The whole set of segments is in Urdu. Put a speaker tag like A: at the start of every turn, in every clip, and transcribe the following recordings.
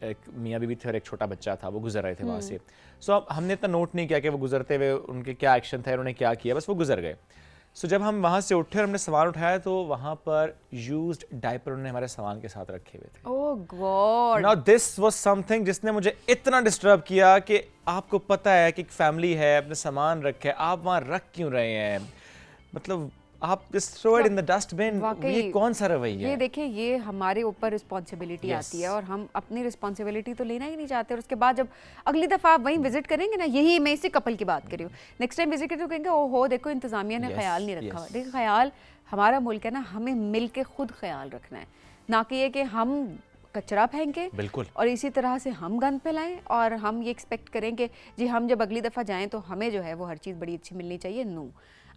A: ایک میاں بیوی تھے اور ایک چھوٹا بچہ تھا, وہ گزر رہے تھے وہاں سے. سو ہم نے اتنا نوٹ نہیں کیا کہ وہ گزرتے ہوئے ان کے کیا ایکشن تھا, انہوں نے کیا کیا, بس وہ گزر گئے. سو جب ہم وہاں سے اٹھے اور ہم نے سامان اٹھایا تو وہاں پر یوزڈ ڈائپر انہوں نے ہمارے سامان کے ساتھ رکھے ہوئے تھے.
B: Oh God.
A: Now this was something جس نے مجھے اتنا ڈسٹرب کیا کہ آپ کو پتہ ہے کہ ایک فیملی ہے, اپنے سامان رکھے, آپ وہاں رکھ کیوں رہے ہیں, مطلب آپ just throw it in the dustbin. یہ کون سا رویہ ہے؟
B: یہ دیکھیں, یہ ہمارے اوپر رسپانسبلٹی آتی ہے اور ہم اپنی رسپانسبلٹی تو لینا ہی نہیں چاہتے, اور اس کے بعد جب اگلی دفعہ آپ وہیں وزٹ کریں گے نا, یہی میں اسی کپل کی بات کر رہی ہوں, نیکسٹ ٹائم وزٹ کریں تو کہیں گے او ہو دیکھو انتظامیہ نے خیال نہیں رکھا ہوا. دیکھیں خیال ہمارا ملک ہے نا, ہمیں مل کے خود خیال رکھنا ہے, نہ کہ یہ کہ ہم کچرا پھینکیں
A: بالکل
B: اور اسی طرح سے ہم گند پھیلائیں اور ہم یہ ایکسپیکٹ کریں کہ جی ہم جب اگلی دفعہ جائیں تو ہمیں جو ہے وہ ہر چیز بڑی اچھی ملنی چاہیے. نو,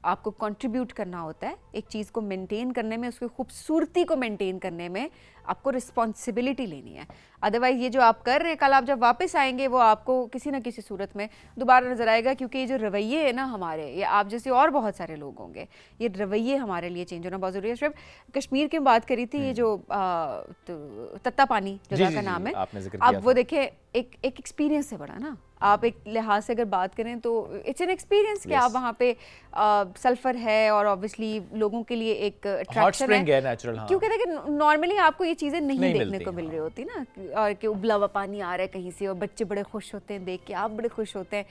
B: آپ کو کنٹریبیوٹ کرنا ہوتا ہے ایک چیز کو مینٹین کرنے میں, اس کی خوبصورتی کو مینٹین کرنے میں آپ کو رسپانسبلٹی لینی ہے. ادروائز یہ جو آپ کر رہے ہیں, کل آپ جب واپس آئیں گے وہ آپ کو کسی نہ کسی صورت میں دوبارہ نظر آئے گا, کیونکہ یہ جو رویے ہیں نا ہمارے, یہ آپ جیسے اور بہت سارے لوگ ہوں گے, یہ رویے ہمارے لیے چینج ہونا بہت ضروری ہے. صرف کشمیر کی بات کری تھی, یہ جو تتا پانی جگہ کا نام ہے, اب وہ دیکھیں ایک ایکسپیرینس ہے بڑا نا. آپ ایک لحاظ سے اگر بات کریں تو اٹس این ایکسپیرینس کہ آپ وہاں پہ سلفر ہے اور اوبویسلی لوگوں کے لیے ایک اٹریکشن ہے, کیونکہ دیکھیں نارملی آپ کو یہ چیزیں نہیں دیکھنے کو مل رہی ہوتی نا, اور کہ ابلا ہوا پانی آ رہا ہے کہیں سے اور بچے بڑے خوش ہوتے ہیں دیکھ کے, آپ بڑے خوش ہوتے ہیں.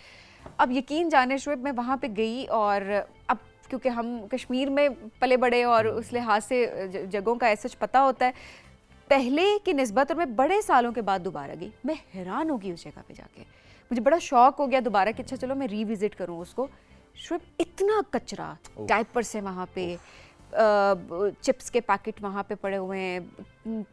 B: اب یقین جانے شعیب, میں وہاں پہ گئی اور اب کیونکہ ہم کشمیر میں پلے بڑے اور اس لحاظ سے جگہوں کا ایسا پتہ ہوتا ہے پہلے کی نسبت, اور میں بڑے سالوں کے بعد دوبارہ گئی, میں حیران ہو گئی اس جگہ پہ جا کے. مجھے بڑا شوق ہو گیا دوبارہ کہ اچھا چلو میں ری وزٹ کروں اس کو. شعیب اتنا کچرا, ڈائپر سے وہاں پہ, چپس کے پیکٹ وہاں پہ پڑے ہوئے ہیں,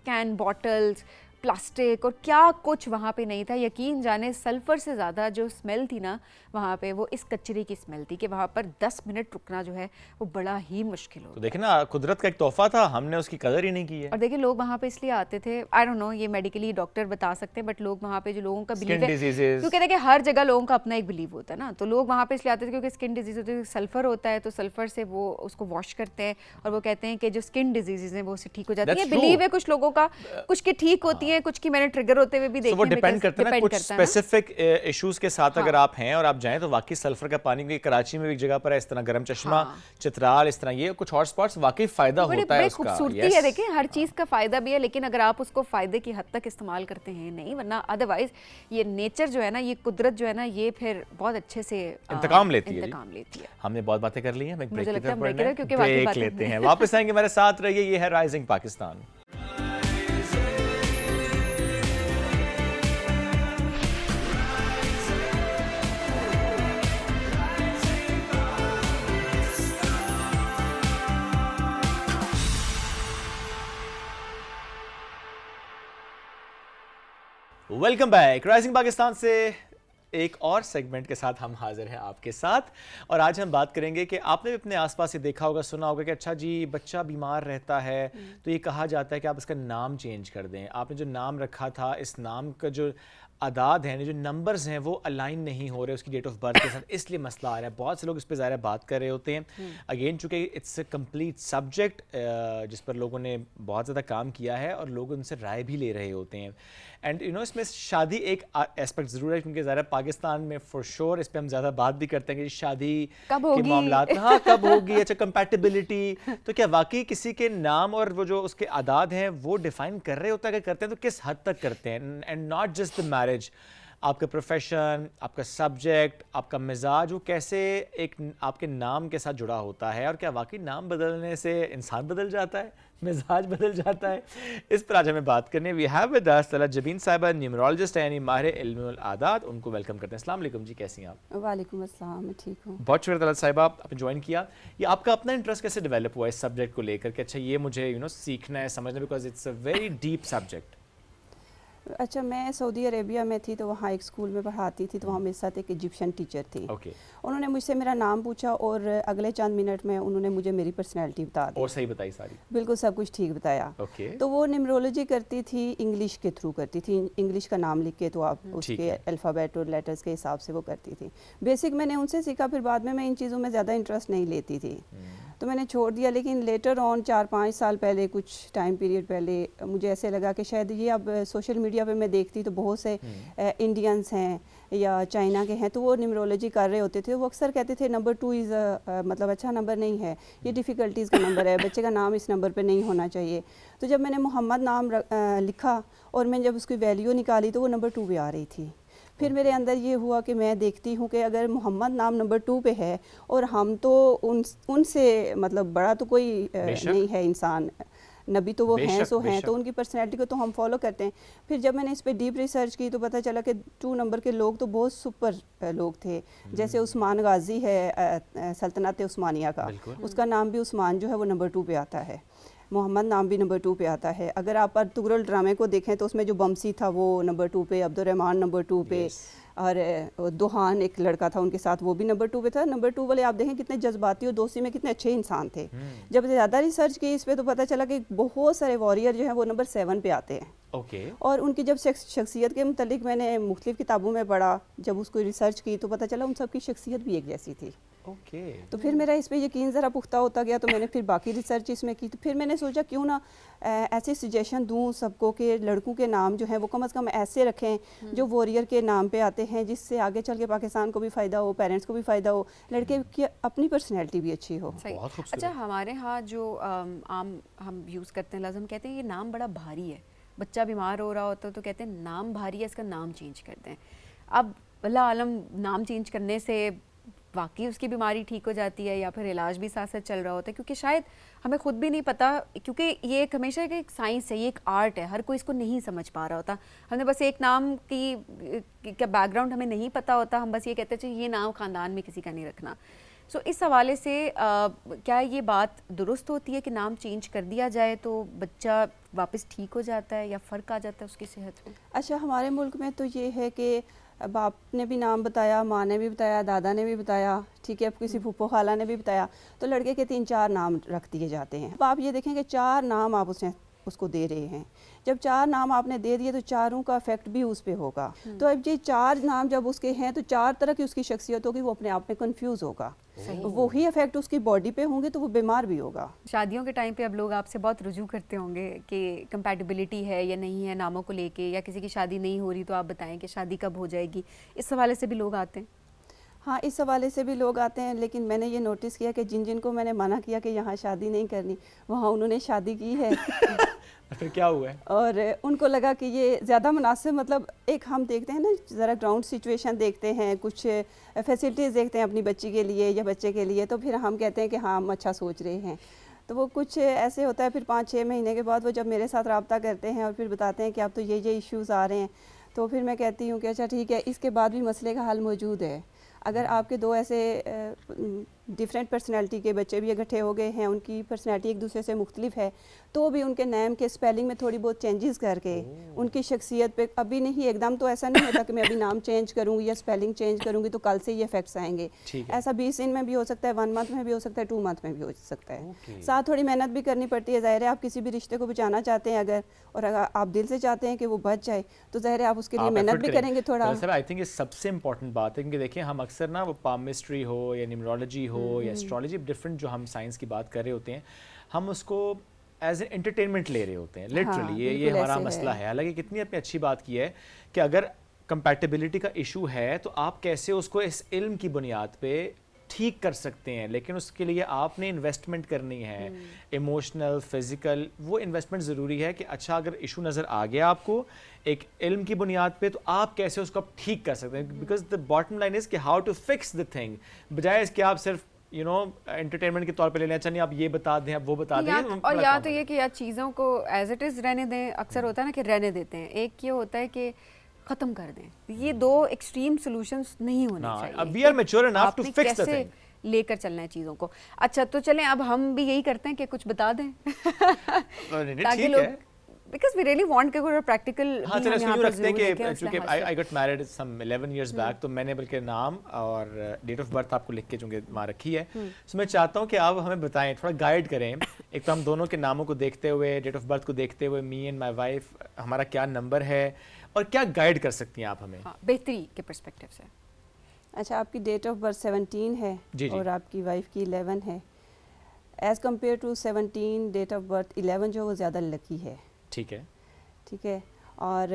B: کین بوٹلز, پلاسٹک, اور کیا کچھ وہاں پہ نہیں تھا. یقین جانے سلفر سے زیادہ جو اسمیل تھی نا وہاں پہ, وہ اس کچرے کی اسمیل تھی کہ وہاں پر 10 منٹ رکنا جو ہے وہ بڑا ہی مشکل ہو.
A: تو دیکھیں نا, قدرت کا ایک تحفہ تھا, ہم نے اس کی قدر ہی نہیں کی ہے.
B: اور دیکھیں لوگ وہاں پہ اس لیے آتے تھے, آئی ڈونٹ نو یہ میڈیکلی ڈاکٹر بتا سکتے ہیں, بٹ لوگ وہاں پہ جو لوگوں کا بلیو ہے, کیونکہ دیکھیں ہر جگہ لوگوں کا اپنا ایک بلیو ہوتا ہے نا, تو لوگ وہاں پہ اس لیے آتے تھے کیونکہ اسکن ڈیزیز ہوتی ہے, سلفر ہوتا ہے, تو سلفر سے وہ اس کو واش کرتے ہیں اور وہ کہتے ہیں کہ جو اسکن ڈیزیز ہیں وہ اس سے ٹھیک ہو جاتی ہیں. بلیو ہے کچھ لوگوں کا, کچھ کی ٹھیک ہوتی ہیں, کچھ کی میں نے ٹریگر ہوتے ہوئے بھی دیکھا.
A: وہ ڈیپینڈ کرتا ہے نا کچھ اسپیسیفک ایشوز کے ساتھ اگر آپ ہیں اور آپ جائیں تو واقعی سلفر کا پانی, کراچی میں ایک جگہ پر ہے اس طرح, گرم چشمہ, چترال, اس طرح یہ کچھ ہاٹ اسپاٹس, واقعی فائدہ ہوتا ہے اس کا.
B: خوبصورتی ہے دیکھیں, ہر چیز کا فائدہ بھی ہے, لیکن اگر آپ اس کو فائدے کی حد تک استعمال کرتے ہیں نہیں, ورنہ ادروائز یہ نیچر جو ہے نا, یہ قدرت جو ہے نا, یہ پھر بہت اچھے سے
A: انتقام لیتی ہے. ہم نے بہت باتیں کر لی ہیں, بریک لیتے ہیں, واپس آئیں گے, میرے ساتھ رہیے. یہ ہے rising Pakistan. Welcome back. Rising Pakistan سے ایک اور سیگمنٹ کے ساتھ ہم حاضر ہیں آپ کے ساتھ, اور آج ہم بات کریں گے کہ آپ نے بھی اپنے آس پاس یہ دیکھا ہوگا, سنا ہوگا کہ اچھا جی بچہ بیمار رہتا ہے تو یہ کہا جاتا ہے کہ آپ اس کا نام چینج کر دیں. آپ نے جو نام رکھا تھا, اس نام کا جو اعداد ہیں, جو نمبرز ہیں وہ الائن نہیں ہو رہے اس کی ڈیٹ آف برتھ کے ساتھ, اس لیے مسئلہ آ رہا ہے. بہت سے لوگ اس پہ ظاہر بات کر رہے ہوتے ہیں. اگین چونکہ اٹس اے کمپلیٹ سبجیکٹ جس پر لوگوں نے بہت زیادہ کام کیا ہے اور لوگ ان سے رائے بھی لے رہے ہوتے ہیں. اینڈ یو نو اس میں شادی ایک اسپیکٹ ضرور ہے, کیونکہ ظاہر پاکستان میں فور شور اس پہ ہم زیادہ بات بھی کرتے ہیں کہ شادی کے معاملات, ہاں کب ہوگی, اچھا کمپیٹیبلٹی, تو کیا واقعی کسی کے نام اور وہ جو اس کے اعداد ہیں وہ ڈیفائن کر رہے ہوتا ہے کہ کرتے ہیں, تو کس حد تک کرتے ہیں. And not just the marriage, آپ کا پروفیشن, آپ کا سبجیکٹ, آپ کا مزاج, وہ کیسے ایک آپ کے نام کے ساتھ جڑا ہوتا ہے, اور کیا واقعی نام بدلنے سے انسان بدل جاتا ہے, مزاج بدل جاتا ہے. اس پر آج ہمیں بات کرنے وی ہیو ود اس طلعت جبین صاحبہ, نیومرولوجسٹ یعنی ماہر علم الاعداد. ان کو ویلکم کرتے ہیں. السلام علیکم جی, کیسی ہیں آپ؟
C: وعلیکم السلام, میں ٹھیک ہوں.
A: بہت شکریہ طلعت صاحبہ, آپ نے جوائن کیا. یہ آپ کا اپنا انٹرسٹ کیسے ڈیولپ ہوا اس سبجیکٹ کو لے کر کہ اچھا یہ مجھے سیکھنا ہے, سمجھنا, because it's a very deep subject.
C: اچھا, میں سعودی عربیہ میں تھی تو وہاں ایک اسکول میں پڑھاتی تھی, تو وہاں میرے ساتھ ایک ایجپشین ٹیچر تھی. انہوں نے مجھ سے میرا نام پوچھا اور اگلے چند منٹ میں انہوں نے مجھے میری پرسنالٹی بتا دی,
A: اور صحیح بتائی ساری,
C: بالکل سب کچھ ٹھیک بتایا. تو وہ نیمرولوجی کرتی تھی, انگلش کے تھرو کرتی تھی, انگلش کا نام لکھ کے تو آپ اس کے الفابیٹ اور لیٹرز کے حساب سے وہ کرتی تھی. بیسک میں نے ان سے سیکھا, پھر بعد میں ان چیزوں میں زیادہ انٹرسٹ نہیں لیتی تھی. تو میں نے چھوڑ دیا. لیکن لیٹر آن 4-5 سال پہلے, کچھ ٹائم پیریڈ پہلے, مجھے ایسے لگا کہ شاید یہ اب سوشل میڈیا پہ میں دیکھتی تو بہت سے انڈینس ہیں یا چائنا کے ہیں, تو وہ نیمرولوجی کر رہے ہوتے تھے. وہ اکثر کہتے تھے نمبر 2 مطلب اچھا نمبر نہیں ہے, یہ ڈیفیکلٹیز کا نمبر ہے, بچے کا نام اس نمبر پہ نہیں ہونا چاہیے. تو جب میں نے محمد نام لکھا اور میں جب اس کی ویلیو نکالی تو وہ نمبر 2 پہ آ رہی تھی. پھر میرے اندر یہ ہوا کہ میں دیکھتی ہوں کہ اگر محمد نام نمبر 2 پہ ہے اور ہم تو ان سے مطلب بڑا تو کوئی نہیں ہے انسان, نبی تو وہ ہیں سو ہیں, تو ان کی پرسنالٹی کو تو ہم فالو کرتے ہیں. پھر جب میں نے اس پہ ڈیپ ریسرچ کی تو پتہ چلا کہ 2 نمبر کے لوگ تو بہت سپر لوگ تھے. جیسے عثمان غازی ہے سلطنت عثمانیہ کا, اس کا نام بھی عثمان جو ہے وہ نمبر 2 پہ آتا ہے. محمد نام بھی نمبر 2 پہ آتا ہے. اگر آپ ارطغرل ڈرامے کو دیکھیں تو اس میں جو بمسی تھا وہ نمبر 2 پہ, عبد الرحمن نمبر 2 پہ, اور دوحان ایک لڑکا تھا ان کے ساتھ, وہ بھی نمبر 2 پہ تھا. نمبر 2 والے آپ دیکھیں کتنے جذباتی اور دوستی میں کتنے اچھے انسان تھے. جب زیادہ ریسرچ کی اس پہ تو پتہ چلا کہ بہت سارے واریر جو ہیں وہ نمبر 7 پہ آتے ہیں. اور ان کی جب شخصیت کے متعلق میں نے مختلف کتابوں میں پڑھا, جب اس کو ریسرچ کی تو پتہ چلا ان سب کی شخصیت بھی ایک جیسی تھی. تو پھر میرا اس پہ یقین ذرا پختہ ہوتا گیا, تو میں نے پھر باقی ریسرچ اس میں کی. تو پھر میں نے سوچا کیوں نہ ایسے سجیشن دوں سب کو کہ لڑکوں کے نام جو ہیں وہ کم از کم ایسے رکھیں جو واریر کے نام پہ آتے ہیں, جس سے آگے چل کے پاکستان کو بھی فائدہ ہو, پیرنٹس کو بھی فائدہ ہو, لڑکے کی اپنی پرسنالٹی بھی اچھی ہو.
B: اچھا, ہمارے ہاں جو عام ہم یوز کرتے ہیں لفظ, ہم کہتے ہیں یہ نام بڑا بھاری ہے. بچہ بیمار ہو رہا ہوتا ہے تو کہتے ہیں نام بھاری ہے, اس کا نام چینج کرتے ہیں. اب اللہ عالم نام چینج کرنے سے واقعی اس کی بیماری ٹھیک ہو جاتی ہے یا پھر علاج بھی ساتھ ساتھ چل رہا ہوتا ہے, کیونکہ شاید ہمیں خود بھی نہیں پتہ, کیونکہ یہ ایک ہمیشہ ایک سائنس ہے, یہ ایک آرٹ ہے, ہر کوئی اس کو نہیں سمجھ پا رہا ہوتا. ہم نے بس ایک نام کی کا بیک گراؤنڈ ہمیں نہیں پتہ ہوتا, ہم بس یہ کہتے ہیں یہ نام خاندان میں کسی کا نہیں رکھنا. سو اس حوالے سے کیا یہ بات درست ہوتی ہے کہ نام چینج کر دیا جائے تو بچہ واپس ٹھیک ہو جاتا ہے یا فرق آ جاتا ہے اس کی صحت میں؟
C: اچھا, ہمارے ملک میں تو یہ ہے کہ باپ نے بھی نام بتایا, ماں نے بھی بتایا, دادا نے بھی بتایا, ٹھیک ہے, اب کسی پھوپھو خالہ نے بھی بتایا, تو لڑکے کے 3-4 نام رکھ دیے جاتے ہیں. اب آپ یہ دیکھیں کہ 4 نام آپ اس کو دے رہے ہیں. جب 4 نام آپ نے دے دیے تو چاروں کا افیکٹ بھی اس پہ ہوگا. تو اب یہ 4 نام جب اس کے ہیں تو 4 طرح کی اس کی شخصیت ہوگی, وہ اپنے آپ میں کنفیوز ہوگا. وہی افیکٹ اس کی باڈی پہ ہوں گے تو وہ بیمار بھی ہوگا.
B: شادیوں کے ٹائم پہ اب لوگ آپ سے بہت رجوع کرتے ہوں گے کہ کمپیٹیبلٹی ہے یا نہیں ہے ناموں کو لے کے, یا کسی کی شادی نہیں ہو رہی تو آپ بتائیں کہ شادی کب ہو جائے گی. اس حوالے سے بھی لوگ آتے ہیں؟
C: ہاں, اس حوالے سے بھی لوگ آتے ہیں, لیکن میں نے یہ نوٹس کیا کہ جن کو میں نے منع کیا کہ یہاں شادی نہیں کرنی, وہاں انہوں نے شادی کی ہے.
A: پھر کیا ہوا ہے؟
C: اور ان کو لگا کہ یہ زیادہ مناسب, مطلب ایک ہم دیکھتے ہیں نا ذرا گراؤنڈ سچویشن دیکھتے ہیں, کچھ فیسلٹیز دیکھتے ہیں اپنی بچی کے لیے یا بچے کے لیے, تو پھر ہم کہتے ہیں کہ ہاں ہم اچھا سوچ رہے ہیں. تو وہ کچھ ایسے ہوتا ہے, پھر 5-6 مہینے کے بعد وہ جب میرے ساتھ رابطہ کرتے ہیں اور پھر بتاتے ہیں کہ اب تو یہ ایشوز آ رہے ہیں, تو پھر میں کہتی ہوں کہ اچھا ٹھیک ہے, اس کے بعد بھی مسئلے کا حل موجود ہے. اگر آپ کے 2 ایسے ڈفرینٹ پرسنالٹی کے بچے بھی اکٹھے ہو گئے ہیں, ان کی پرسنالٹی ایک دوسرے سے مختلف ہے, تو بھی ان کے نیم کے اسپیلنگ میں تھوڑی بہت چینجز کر کے ان کی شخصیت پہ, ابھی نہیں ایک دم تو ایسا نہیں ہوتا کہ میں ابھی نام چینج کروں گی یا اسپیلنگ چینج کروں گی تو کل سے یہ افیکٹس آئیں گے. ایسا 20 دن میں بھی ہو سکتا ہے, 1 منتھ میں بھی ہو سکتا ہے, 2 منتھ میں بھی ہو سکتا ہے. ساتھ تھوڑی محنت بھی کرنی پڑتی ہے. ظاہر ہے آپ کسی بھی رشتے کو بچانا چاہتے ہیں اگر, اور اگر آپ دل سے چاہتے ہیں کہ وہ بچ جائے تو ظاہر ہے آپ اس کے لیے محنت بھی کریں گے تھوڑا.
A: آئی تھنک یہ سب سے امپورٹنٹ بات ہے, کیونکہ دیکھیں ہم اکثر نا وہ پالمسٹری ہو یا نیمرولوجی ہو یا اسٹرالوجی, ڈفرینٹ جو ہم سائنس کی بات کر رہے ہوتے ہیں, ہم اس کو ایز اے انٹرٹینمنٹ لے رہے ہوتے ہیں. لٹرلی یہ ہمارا مسئلہ ہے. حالانکہ کتنی آپ نے اچھی بات کی ہے کہ اگر کمپیٹیبلٹی کا ایشو ہے تو آپ کیسے اس کو اس علم کی بنیاد پہ ٹھیک کر سکتے ہیں, لیکن اس کے لیے آپ نے انویسٹمنٹ کرنی ہے, ایموشنل, فزیکل, وہ انویسٹمنٹ ضروری ہے. کہ اچھا اگر ایشو نظر آ گیا آپ کو ایک علم کی بنیاد پہ, تو آپ کیسے اس کو ٹھیک کر سکتے ہیں. Because the bottom line is کہ how to fix the thing, بجائے اس کہ آپ صرف انٹرٹینمنٹ کے طور پہ لے لیں, اچھا نہیں آپ یہ بتا دیں, اب وہ بتا دیں.
B: اور یا تو یہ کہ یا چیزوں کو ایز اٹ از رہنے دیں, اکثر ہوتا ہے نا کہ رہنے دیتے ہیں. ایک یہ ہوتا ہے کہ ختم کر دیں. یہ 2 ایکسٹریم سولوشنز نہیں ہونے چاہیے.
A: We are mature enough to fix the thing,
B: لے کر چلنا ہے چیزوں کو. اچھا تو چلیں اب ہم بھی یہی کرتے ہیں کہ کچھ بتا دیں تاکہ لوگ, because we really want کہ کوئی پریکٹیکل.
A: ہاں چلیں اس کو یوں رکھتے ہیں کہ چونکہ I got married some 11 years back, تو میں نے بلکہ نام اور ڈیٹ آف برتھ آپ کو لکھ کے چونکہ ماں رکھی ہے, سو میں چاہتا ہوں کہ آپ ہمیں بتائیں, تھوڑا گائیڈ کریں. ایک تو ہم دونوں کے ناموں کو دیکھتے ہوئے, ڈیٹ آف برتھ کو دیکھتے ہوئے, می اینڈ مائی وائف, ہمارا کیا نمبر ہے اور کیا گائیڈ کر سکتی ہیں آپ ہمیں
B: بہتری کے پرسپیکٹیو سے.
C: اچھا, آپ کی ڈیٹ آف برتھ 17 ہے اور آپ کی وائف کی 11 ہے. As compare to 17 date of birth 11 جو ہے وہ زیادہ لکی ہے.
A: ٹھیک ہے.
C: ٹھیک ہے. اور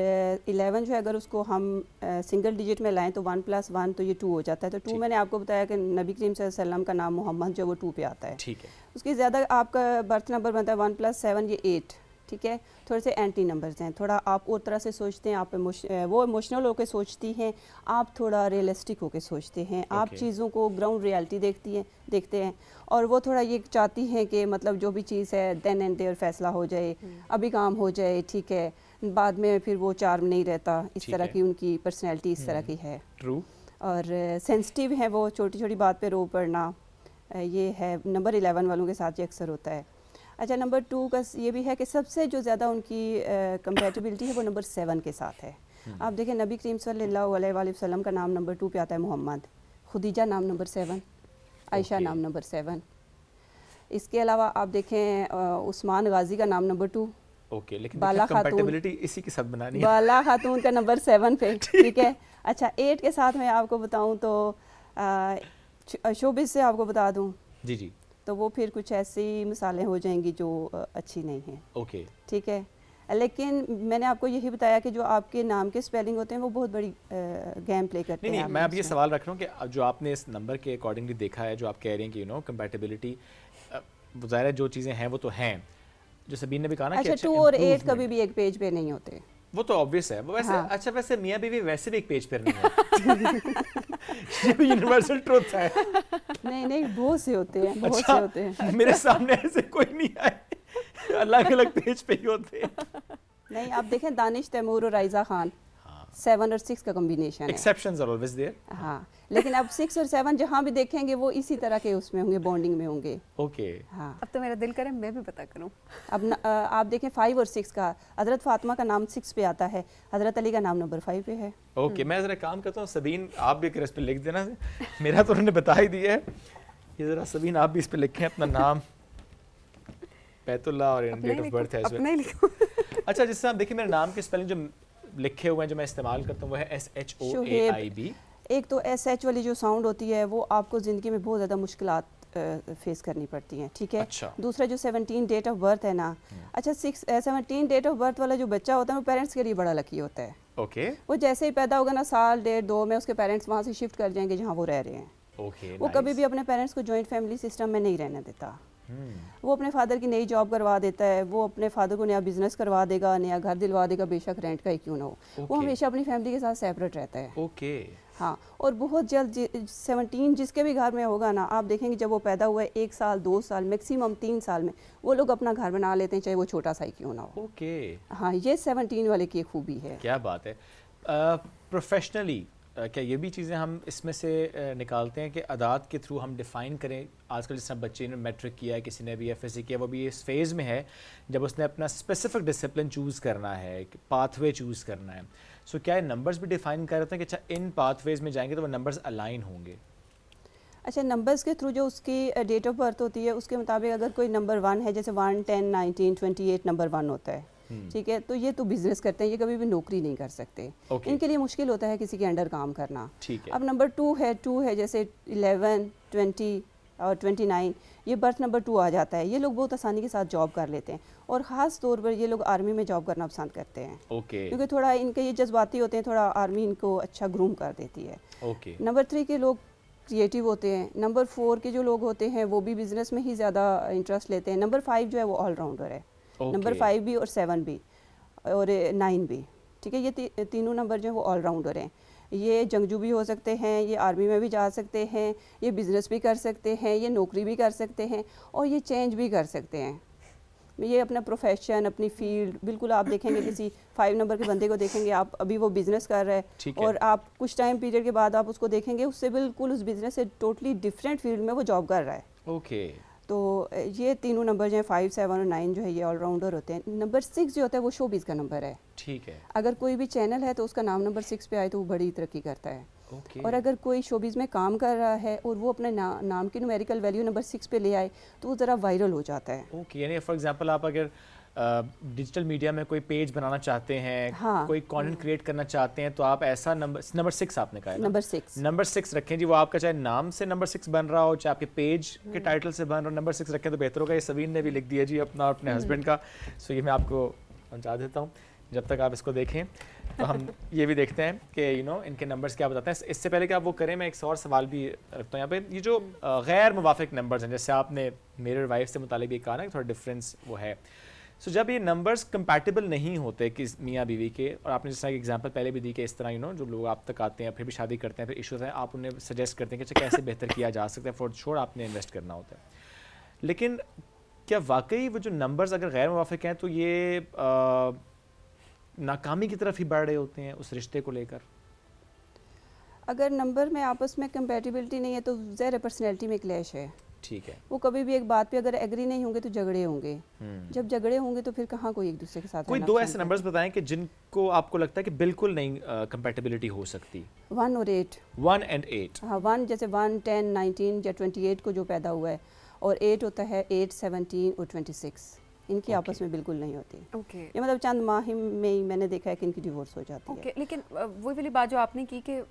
C: 11 جو ہے اگر اس کو ہم سنگل ڈیجٹ میں لائیں تو 1 + 1 تو یہ 2 ہو جاتا ہے. تو 2 میں نے آپ کو بتایا کہ نبی کریم صلی اللہ علیہ وسلم کا نام محمد جو وہ 2 پہ آتا ہے.
A: ٹھیک ہے.
C: اس کی زیادہ آپ کا برتھ نمبر بنتا ہے 1 + 7 یہ 8. ٹھیک ہے. تھوڑے سے اینٹی نمبرز ہیں, تھوڑا آپ اور طرح سے سوچتے ہیں, آپ وہ ایموشنل ہو کے سوچتی ہیں, آپ تھوڑا ریئلسٹک ہو کے سوچتے ہیں, آپ چیزوں کو گراؤنڈ ریالٹی دیکھتے ہیں, اور وہ تھوڑا یہ چاہتی ہیں کہ مطلب جو بھی چیز ہے دین اینڈ دیئر فیصلہ ہو جائے, ابھی کام ہو جائے. ٹھیک ہے. بعد میں پھر وہ چارم نہیں رہتا. اس طرح کی ان کی پرسنالٹی اس طرح کی ہے.
A: ٹرو.
C: اور سینسٹیو ہیں وہ, چھوٹی چھوٹی بات پہ رو پڑنا, یہ ہے. نمبر 11 والوں کے ساتھ یہ اکثر ہوتا ہے. اچھا, نمبر 2 کا یہ بھی ہے کہ سب سے جو زیادہ ان کی کمپیٹیبلٹی ہے وہ نمبر 7 کے ساتھ ہے. آپ دیکھیں نبی کریم صلی اللہ علیہ وآلہ وسلم کا نام نمبر 2 پہ آتا ہے محمد, خدیجہ نام نمبر 7, عائشہ نام نمبر 7. اس کے علاوہ آپ دیکھیں عثمان غازی کا نام نمبر 2.
A: اوکے, لیکن
C: بالا
A: کمپیٹیبلٹی اسی کے ساتھ بنانی ہے.
C: بالا خاتون کا نمبر 7 پہ. ٹھیک ہے. اچھا, 8 کے ساتھ میں آپ کو بتاؤں تو شوبز سے آپ کو بتا دوں.
A: جی جی.
C: تو وہ پھر کچھ ایسی مثالیں ہو جائیں گی جو اچھی نہیں ہیں.
A: اوکے.
C: ٹھیک ہے. لیکن میں نے آپ کو یہی بتایا کہ جو آپ کے نام کے سپیلنگ ہوتے ہیں وہ بہت بڑی گیم پلے کرتے ہیں.
A: نہیں, میں اب یہ سوال رکھ رہا ہوں کہ جو آپ نے اس نمبر کے اکارڈنگلی دیکھا ہے, جو آپ کہہ رہے ہیں کہ کمپیٹیبلٹی, ظاہر ہے جو چیزیں ہیں وہ تو ہیں, جو سبین نے بھی کہا نا کہ
C: اچھا 2 اور 8 کبھی بھی ایک پیج پہ نہیں ہوتے.
A: وہ تو obvious ہے. ویسے اچھا, ویسے میاں بیوی ویسے بھی ایک پیج پر نہیں ہے. یہ بھی یونیورسل ٹروتھ ہے.
C: نہیں, بہت سے ہوتے ہیں, بہت سے ہوتے ہیں.
A: میرے سامنے ایسے کوئی نہیں آئے, الگ الگ پیج پہ ہی ہوتے ہیں.
C: نہیں, آپ دیکھیں دانش تیمور اور رائزہ خان 7 اور 6 کا کمبینیشن ہے.
A: Exceptions are always there.
C: ہاں, لیکن اب 6 اور 7 جہاں بھی دیکھیں گے وہ اسی طرح کے اس میں ہوں گے, بانڈنگ میں ہوں گے.
A: اوکے.
C: ہاں,
B: اب تو میرا دل کرے میں بھی پتا کروں.
C: اب آپ دیکھیں 5 اور 6 کا, حضرت فاطمہ کا نام 6 پہ آتا ہے, حضرت علی کا نام نمبر 5 پہ ہے.
A: اوکے, میں ذرا کام کرتا ہوں, سبین آپ بھی اس پہ لکھ دینا, میرا تو انہوں نے بتا ہی دیا ہے. یہ ذرا سبین آپ بھی اس پہ لکھیں اپنا نام, بیت اللہ اور ڈیٹ آف برتھ ہے. اچھا, جس سے آپ دیکھیں میرے نام کے اسپیلنگ جو لکھے ہوئے ہیں جو میں استعمال کرتا ہوں وہ ہے SHOAIB.
C: ایک تو SH والی جو ساؤنڈ ہوتی ہے وہ آپ کو زندگی میں بہت زیادہ مشکلات فیس کرنی پڑتی ہیں. ٹھیک ہے. دوسرا جو 17 ڈیٹ آف برتھ ہے نا, اچھا 17 ڈیٹ آف برتھ والا جو بچہ ہوتا ہے وہ پیرنٹس کے لیے بڑا لکی ہوتا ہے.
A: اوکے.
C: وہ جیسے ہی پیدا ہوگا نا, سال 1.5-2 میں اس کے پیرنٹس وہاں سے شفٹ کر جائیں گے جہاں وہ رہ رہے ہیں.
A: اوکے.
C: وہ کبھی بھی اپنے پیرنٹس کو جوائنٹ فیملی سسٹم میں نہیں رہنے دیتا. وہ اپنے فادر کی نئی جاب کروا دیتا ہے, وہ اپنے فادر کو نیا بزنس کروا دے گا, نیا گھر دلوا دے گا, بے شک رینٹ کا ہی کیوں نہ ہو. وہ ہمیشہ اپنی فیملی کے ساتھ سیپریٹ رہتا ہے.
A: اوکے.
C: ہاں, اور بہت جلد 17 جس کے بھی گھر میں ہوگا نا, آپ دیکھیں گے جب وہ پیدا ہوا ہے 1 سال 2 سال میکسیمم 3 سال میں وہ لوگ اپنا گھر بنا لیتے ہیں, چاہے وہ چھوٹا سا ہی کیوں نہ ہو.
A: اوکے.
C: ہاں, یہ 17 والے کی خوبی ہے.
A: کیا بات ہے. پروفیشنلی کیا یہ بھی چیزیں ہم اس میں سے نکالتے ہیں کہ عادات کے تھرو ہم ڈیفائن کریں. آج کل جس طرح بچے نے میٹرک کیا ہے, کسی نے بھی ایف ایس سی کیا, وہ بھی اس فیز میں ہے جب اس نے اپنا اسپیسیفک ڈسپلن چوز کرنا ہے, پاتھ وے چوز کرنا ہے. سو کیا نمبرز بھی ڈیفائن کر رہے ہیں کہ اچھا ان پاتھ ویز میں جائیں گے تو وہ نمبرز الائن ہوں گے.
C: اچھا, نمبرز کے تھرو جو اس کی ڈیٹ آف برتھ ہوتی ہے اس کے مطابق اگر کوئی نمبر 1 ہے, جیسے 1 10 19 28 نمبر 1 ہوتا ہے, ٹھیک ہے, تو یہ تو بزنس کرتے ہیں, یہ کبھی بھی نوکری نہیں کر سکتے. ان کے لیے مشکل ہوتا ہے کسی کے انڈر کام کرنا. اب نمبر 2 ہے جیسے 11 20 اور 29, یہ برتھ نمبر 2 آ جاتا ہے. یہ لوگ بہت آسانی کے ساتھ جاب کر لیتے ہیں, اور خاص طور پر یہ لوگ آرمی میں جاب کرنا پسند کرتے ہیں, کیونکہ تھوڑا ان کے یہ جذباتی ہوتے ہیں, تھوڑا آرمی ان کو اچھا گروم کر دیتی ہے. نمبر 3 کے لوگ کریٹیو ہوتے ہیں. نمبر 4 کے جو لوگ ہوتے ہیں وہ بھی بزنس میں ہی زیادہ انٹرسٹ لیتے ہیں. نمبر 5 جو ہے وہ آل راؤنڈر ہے. نمبر 5 بھی اور 7 بھی اور 9 بھی, ٹھیک ہے, یہ تینوں نمبر جو ہیں وہ آل راؤنڈر ہیں. یہ جنگجو بھی ہو سکتے ہیں, یہ آرمی میں بھی جا سکتے ہیں, یہ بزنس بھی کر سکتے ہیں, یہ نوکری بھی کر سکتے ہیں, اور یہ چینج بھی کر سکتے ہیں. یہ اپنا پروفیشن, اپنی فیلڈ, بالکل آپ دیکھیں گے کسی 5 نمبر کے بندے کو دیکھیں گے, آپ ابھی وہ بزنس کر رہا ہے اور آپ کچھ ٹائم پیریڈ کے بعد آپ اس کو دیکھیں گے اس سے بالکل اس بزنس سے ٹوٹلی ڈفرینٹ فیلڈ میں وہ جاب کر رہا ہے.
A: اوکے.
C: تو یہ تینوں نمبر جو ہیں 5 7 اور 9 جو ہے یہ آل راؤنڈر ہوتے ہیں. نمبر 6 جو ہوتا ہے وہ شوبیز کا نمبر ہے.
A: ٹھیک ہے.
C: اگر کوئی بھی چینل ہے تو اس کا نام نمبر 6 پہ آئے تو وہ بڑی ترقی کرتا ہے. اور اگر کوئی شوبیز میں کام کر رہا ہے اور وہ اپنے نام کی نومیریکل ویلیو نمبر 6 پہ لے آئے تو وہ ذرا وائرل ہو جاتا ہے.
A: اوکے, یعنی فار ایگزامپل آپ اگر ڈیجیٹل میڈیا میں کوئی پیج بنانا چاہتے ہیں, کوئی کانٹینٹ کریٹ کرنا چاہتے ہیں, تو آپ ایسا نمبر 6 آپ نے کہا ہے نمبر 6 رکھیں جی. وہ آپ کا چاہے نام سے نمبر 6 بن رہا ہو, چاہے آپ کے پیج کے ٹائٹل سے بن رہا ہو, نمبر 6 رکھیں تو بہتر ہوگا. یہ سوین نے بھی لکھ دیا جی اپنے ہسبینڈ کا. سو یہ میں آپ کو پہنچا دیتا ہوں جب تک آپ اس کو دیکھیں. تو ہم یہ بھی دیکھتے ہیں کہ ان کے نمبرز کیا بتاتے ہیں. اس سے پہلے کہ آپ وہ کریں, میں ایک اور سوال بھی رکھتا ہوں یہاں پہ. یہ جو غیر موافق نمبرز ہیں, جیسے آپ نے میرر وائف سے متعلق یہ کہا نا کہ تھوڑا ڈفرینس وہ ہے. سو جب یہ نمبرز کمپیٹیبل نہیں ہوتے کہ میاں بیوی کے, اور آپ نے جس طرح کی ایگزامپل پہلے بھی دی کہ اس طرح جو لوگ آپ تک آتے ہیں پھر بھی شادی کرتے ہیں, پھر ایشوز ہیں, آپ انہیں سجیسٹ کرتے ہیں کہ کیسے بہتر کیا جا سکتا ہے, فور شور آپ نے انویسٹ کرنا ہوتا ہے. لیکن کیا واقعی وہ جو نمبرز اگر غیر موافق ہیں تو یہ ناکامی کی طرف ہی بڑھ رہے ہوتے ہیں اس رشتے کو لے کر؟
C: اگر نمبر میں آپس میں کمپیٹیبلٹی نہیں ہے تو ظاہر پرسنالٹی میں کلیش ہے.
A: ٹھیک ہے.
C: وہ کبھی بھی ایک بات پہ اگر ایگری نہیں ہوں گے تو جھگڑے ہوں گے. جب جھگڑے ہوں گے تو پھر کہاں کوئی ایک دوسرے کے ساتھ.
A: کوئی دو ایسے نمبرز بتائیں کہ جن کو آپ کو لگتا ہے کہ بالکل نہیں کمپیٹیبلٹی ہو سکتی.
C: 1 اور 8.
A: 1 and 8.
C: ہاں 1 جیسے 1 10 19 یا 28 کو جو پیدا ہوا ہے, اور 8 ہوتا ہے 8 17 اور 26. ان کی آپس میں بالکل نہیں ہوتی. یہ مطلب چند ماہ میں ہی میں نے دیکھا ہے کہ ان کی ڈیورس ہو جاتی ہے.
B: لیکن وہی والی بات جو آپ نے کی کہ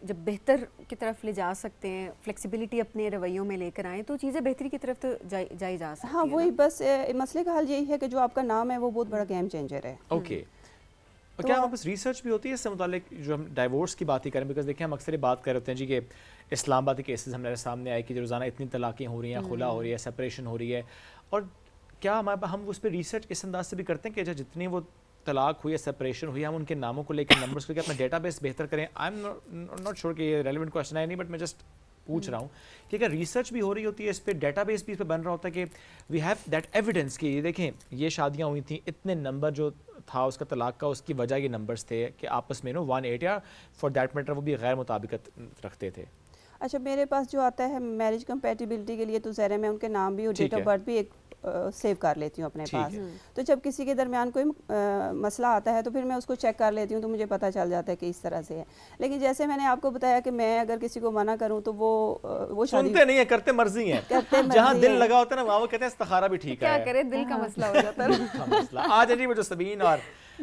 B: جب بہتر کی طرف لے جا سکتے ہیں, فلیکسیبلٹی اپنے رویوں میں لے کر آئیں تو چیزیں بہتری کی طرف تو جائی جا سکتی ہیں.
C: ہاں وہی بس مسئلے کا حل یہی ہے کہ جو آپ کا نام ہے وہ بہت بڑا گیم چینجر ہے.
A: اوکے. اور کیا بس ریسرچ بھی ہوتی ہے اس سے متعلق جو ہم ڈائیورس کی بات ہی کریں, بیکاز دیکھیں ہم اکثر بات کر رہے ہوتے ہیں جی کہ اسلام آباد کے کیسز ہمارے سامنے آئے کہ روزانہ اتنی طلاقیں ہو رہی ہیں, خلا ہو رہی ہے, سپریشن ہو رہی ہے, اور کیا ہم اس پہ ریسرچ اس انداز سے بھی کرتے ہیں کہ جتنی وہ طلاق ہوئی ہے, سپریشن ہوئی ہے, ہم ان کے ناموں کو لے کے نمبرز کو اپنا ڈیٹا بیس بہتر کریں. آئی ایم ناٹ شیور کہ یہ ریلیونٹ کوشچن ہے نہیں, بٹ میں جسٹ پوچھ رہا ہوں کہ اگر ریسرچ بھی ہو رہی ہوتی ہے اس پہ, ڈیٹا بیس بھی اس پہ بن رہا ہوتا ہے کہ وی ہیو دیٹ ایویڈنس کہ یہ دیکھیں یہ شادیاں ہوئی تھیں, اتنے نمبر جو تھا اس کا طلاق کا, اس کی وجہ یہ نمبرز تھے کہ آپس میں 1 8 یا فار دیٹ میٹر وہ بھی غیر مطابقت رکھتے تھے.
C: اچھا میرے پاس جو آتا ہے میرج کمپیٹیبلٹی کے لیے تو ظاہر ہے میں ان کے نام بھی اور ڈیٹ آف برتھ بھی ایک سیو کر لیتی ہوں اپنے پاس. تو جب کسی کے درمیان کوئی مسئلہ آتا ہے تو پھر میں اس کو چیک کر لیتی ہوں, تو مجھے پتہ چل جاتا ہے کہ اس طرح سے ہے. لیکن جیسے میں نے آپ کو بتایا کہ میں اگر کسی کو منع کروں تو وہ
A: سنتے نہیں ہیں, کرتے مرضی ہیں. جہاں دل لگا ہوتا ہے نا وہاں وہ کہتے ہیں استخارہ بھی ٹھیک ہے,
B: کیا کرے دل کا مسئلہ ہو جاتا ہے.
A: آج جی وہ جو سبین اور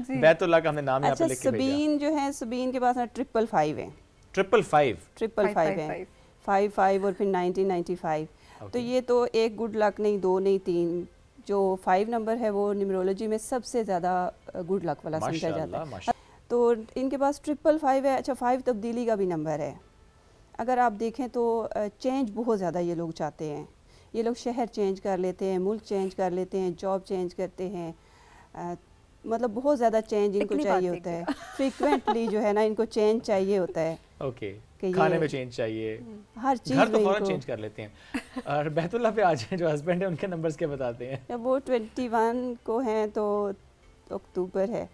A: بیت اللہ کا ہم نے نام یہاں پہ لکھ کے بھیجا.
C: سبین جو ہے, سبین کے پاس 555 ہے.
A: 555
C: ہے 55 اور پھر 1995. تو یہ تو ایک گڈ لک نہیں, 2 نہیں 3. جو 5 نمبر ہے وہ نیمرولوجی میں سب سے زیادہ گڈ لک والا سمجھا جاتا ہے. تو ان کے پاس 555 ہے. اچھا 5 تبدیلی کا بھی نمبر ہے. اگر آپ دیکھیں تو چینج بہت زیادہ یہ لوگ چاہتے ہیں. یہ لوگ شہر چینج کر لیتے ہیں, ملک چینج کر لیتے ہیں, جاب چینج کرتے ہیں, مطلب بہت زیادہ چینج ان کو چاہیے ہوتا ہے. فریکوینٹلی جو ہے نا ان کو چینج چاہیے ہوتا ہے.
A: اوکے, کھانے میں چینج چاہیے,
C: ہر چیز
A: گھر تو فوراً چینج کر لیتے ہیں. اور بیت اللہ پہ آ جائیں, جو ہسبینڈ ہیں ان کے نمبرز کیا بتاتے ہیں؟
C: جب وہ 21 کو ہیں تو اکتوبر ہے.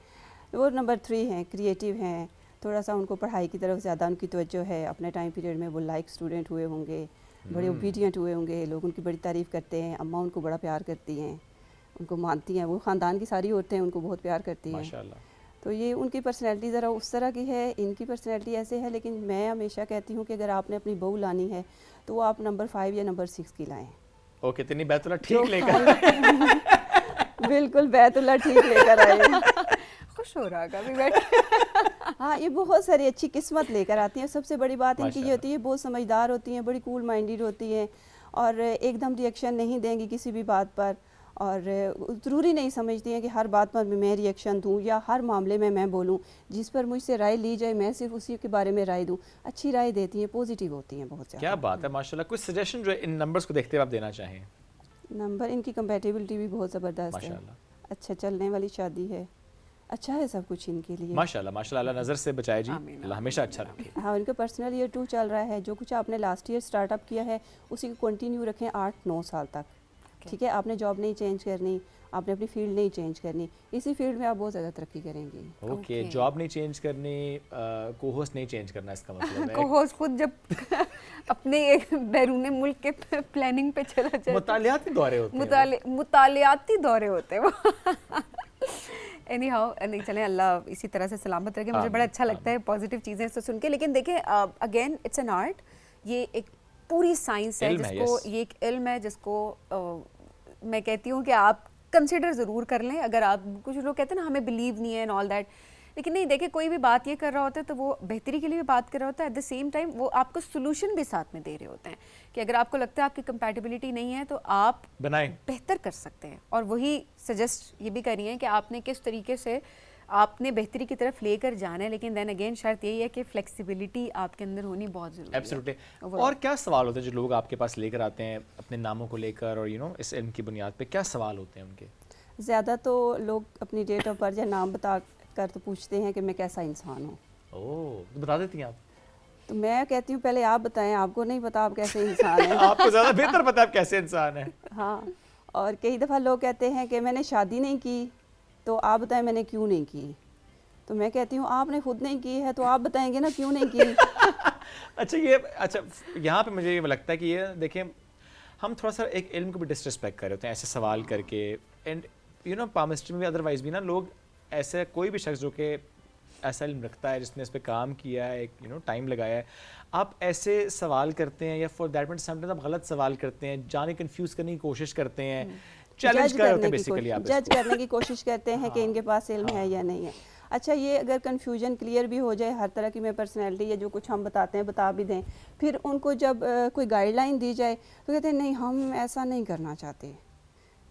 C: وہ نمبر 3 ہیں, کریٹیو ہیں, تھوڑا سا ان کو پڑھائی کی طرف زیادہ ان کی توجہ ہے. اپنے ٹائم پیریڈ میں وہ لائک اسٹوڈنٹ ہوئے ہوں گے, بڑے اوبیڈینٹ ہوئے ہوں گے, لوگ ان کی بڑی تعریف کرتے ہیں. اماں ان کو بڑا پیار کرتی ہیں, ان کو مانتی ہیں. وہ خاندان کی ساری عورتیں ان کو بہت پیار کرتی ہیں.
A: ماشاءاللہ.
C: تو یہ ان کی پرسنالٹی ذرا اس طرح کی ہے, ان کی پرسنالٹی ایسے ہے. لیکن میں ہمیشہ کہتی ہوں کہ اگر آپ نے اپنی بہو لانی ہے تو وہ آپ نمبر 5 یا نمبر 6 کی لائیں.
A: اوکے, اتنی بیت اللہ ٹھیک لے کر
C: بالکل بیت اللہ ٹھیک لے کر آئے.
B: خوش ہو رہا کبھی بیٹھ.
C: ہاں یہ بہت ساری اچھی قسمت لے کر آتی ہیں. سب سے بڑی بات ان کی یہ ہوتی ہے بہت سمجھدار ہوتی ہیں, بڑی کول مائنڈیڈ ہوتی ہیں, اور ایک دم ریئیکشن نہیں دیں گی کسی بھی بات پر. اور ضروری نہیں سمجھتی ہیں کہ ہر بات پر میں ریئیکشن دوں یا ہر معاملے میں بولوں. جس پر مجھ سے رائے لی جائے میں صرف اسی کے بارے میں رائے دوں. اچھی رائے دیتی ہیں, پوزیٹیو ہوتی ہیں بہت زیادہ.
A: کیا بات ہے, ماشاءاللہ. کوئی سجیشن جو ان نمبرز کو دیکھتے ہوئے آپ دینا چاہیں؟
C: نمبر ان کی کمپیٹیبلٹی بھی بہت زبردست ہے. اچھا چلنے والی شادی ہے, اچھا ہے سب کچھ ان کے لیے.
A: ماشاءاللہ ماشاءاللہ, اللہ نظر سے بچائے جی, اللہ ہمیشہ اچھا رکھے.
C: ہاں ان کا پرسنل ایئر 2 چل رہا ہے. جو کچھ آپ نے لاسٹ ایئر سٹارٹ اپ کیا ہے اسی کو کنٹینیو رکھیں 8-9 سال تک. ٹھیک ہے, آپ نے جاب نہیں چینج کرنی, آپ نے اپنی فیلڈ نہیں چینج کرنی. اسی فیلڈ میں آپ بہت زیادہ ترقی کریں گی.
A: اوکے, جاب نہیں چینج کرنی, کو ہوسٹ نہیں چینج کرنا, اس کا مطلب ہے
B: کو ہوسٹ خود جب اپنے بیرون ملک کے پلاننگ پہ چلا جائے,
A: مطالعاتی دورے ہوتے ہیں,
B: مطالعاتی دورے ہوتے ہیں وہ. اینی ہاؤ, نہیں چلیں, اللہ اسی طرح سے سلامت رکھے. مجھے بڑا اچھا لگتا ہے پازیٹیو چیزیں سے سن کے. لیکن دیکھیں اگین اٹس این آرٹ, یہ ایک پوری سائنس ہے جس کو, یہ ایک علم ہے جس کو میں کہتی ہوں کہ آپ کنسیڈر ضرور کر لیں. اگر آپ, کچھ لوگ کہتے ہیں نا ہمیں بلیو نہیں ہے اینڈ آل دیٹ, لیکن نہیں, دیکھیں کوئی بھی بات یہ کر رہا ہوتا ہے تو وہ بہتری کے لیے بھی بات کر رہا ہوتا ہے, ایٹ دا سیم ٹائم وہ آپ کو سولوشن بھی ساتھ میں دے رہے ہوتے ہیں کہ اگر آپ کو لگتا ہے آپ کی کمپیٹیبلٹی نہیں ہے تو آپ
A: بنائیں,
B: بہتر کر سکتے ہیں. اور وہی سجیسٹ یہ بھی کر رہی ہیں کہ آپ نے کس طریقے سے آپ نے بہتری کی طرف لے کر جانا ہے, لیکن دین اگین شرط یہی ہے کہ فلیکسیبلٹی آپ کے اندر ہونی بہت ضروری ہے.
A: ایبسلیٹلی. اور کیا سوال ہوتے ہیں جو لوگ آپ کے پاس لے کر آتے ہیں اپنے ناموں کو لے کر, اور اس علم کی بنیاد پہ کیا سوال ہوتے ہیں ان کے؟
C: زیادہ تو لوگ اپنی ڈیٹ آف برتھ یا نام بتا کر تو پوچھتے ہیں کہ میں کیسا انسان ہوں.
A: اوہ, بتا دیتی ہیں آپ؟
C: تو میں کہتی ہوں پہلے آپ بتائیں, آپ کو نہیں پتا آپ کیسے انسان ہیں.
A: آپ کو زیادہ بہتر پتا آپ کیسے انسان ہیں.
C: ہاں, اور کئی دفعہ لوگ کہتے ہیں کہ میں نے شادی نہیں کی, تو آپ بتائیں میں نے کیوں نہیں کی. تو میں کہتی ہوں آپ نے خود نہیں کی ہے تو آپ بتائیں گے نا کیوں نہیں کی.
A: اچھا یہاں پہ مجھے یہ لگتا ہے کہ یہ دیکھیں, ہم تھوڑا سا ایک علم کو بھی ڈسریسپیکٹ کر رہے ہوتے ہیں ایسے سوال کر کے. اینڈ پامسٹری میں بھی ادروائز بھی نا لوگ ایسے, کوئی بھی شخص جو کہ ایسا علم رکھتا ہے, جس نے اس پہ کام کیا ہے, ایک ٹائم لگایا ہے, آپ ایسے سوال کرتے ہیں یا for that meant some times آپ غلط سوال کرتے ہیں, جانے کنفیوز کرنے کی کوشش کرتے ہیں, چیلنج کر رہے ہوتے ہیں بیسیکلی, آپ
C: جج کرنے کی کوشش کرتے ہیں کہ ان کے پاس علم ہے یا نہیں ہے. اچھا, یہ اگر کنفیوژن کلیئر بھی ہو جائے, ہر طرح کی میں پرسنالٹی یا جو کچھ ہم بتاتے ہیں بتا بھی دیں, پھر ان کو جب کوئی گائیڈ لائن دی جائے تو کہتے ہیں نہیں ہم ایسا نہیں کرنا چاہتے.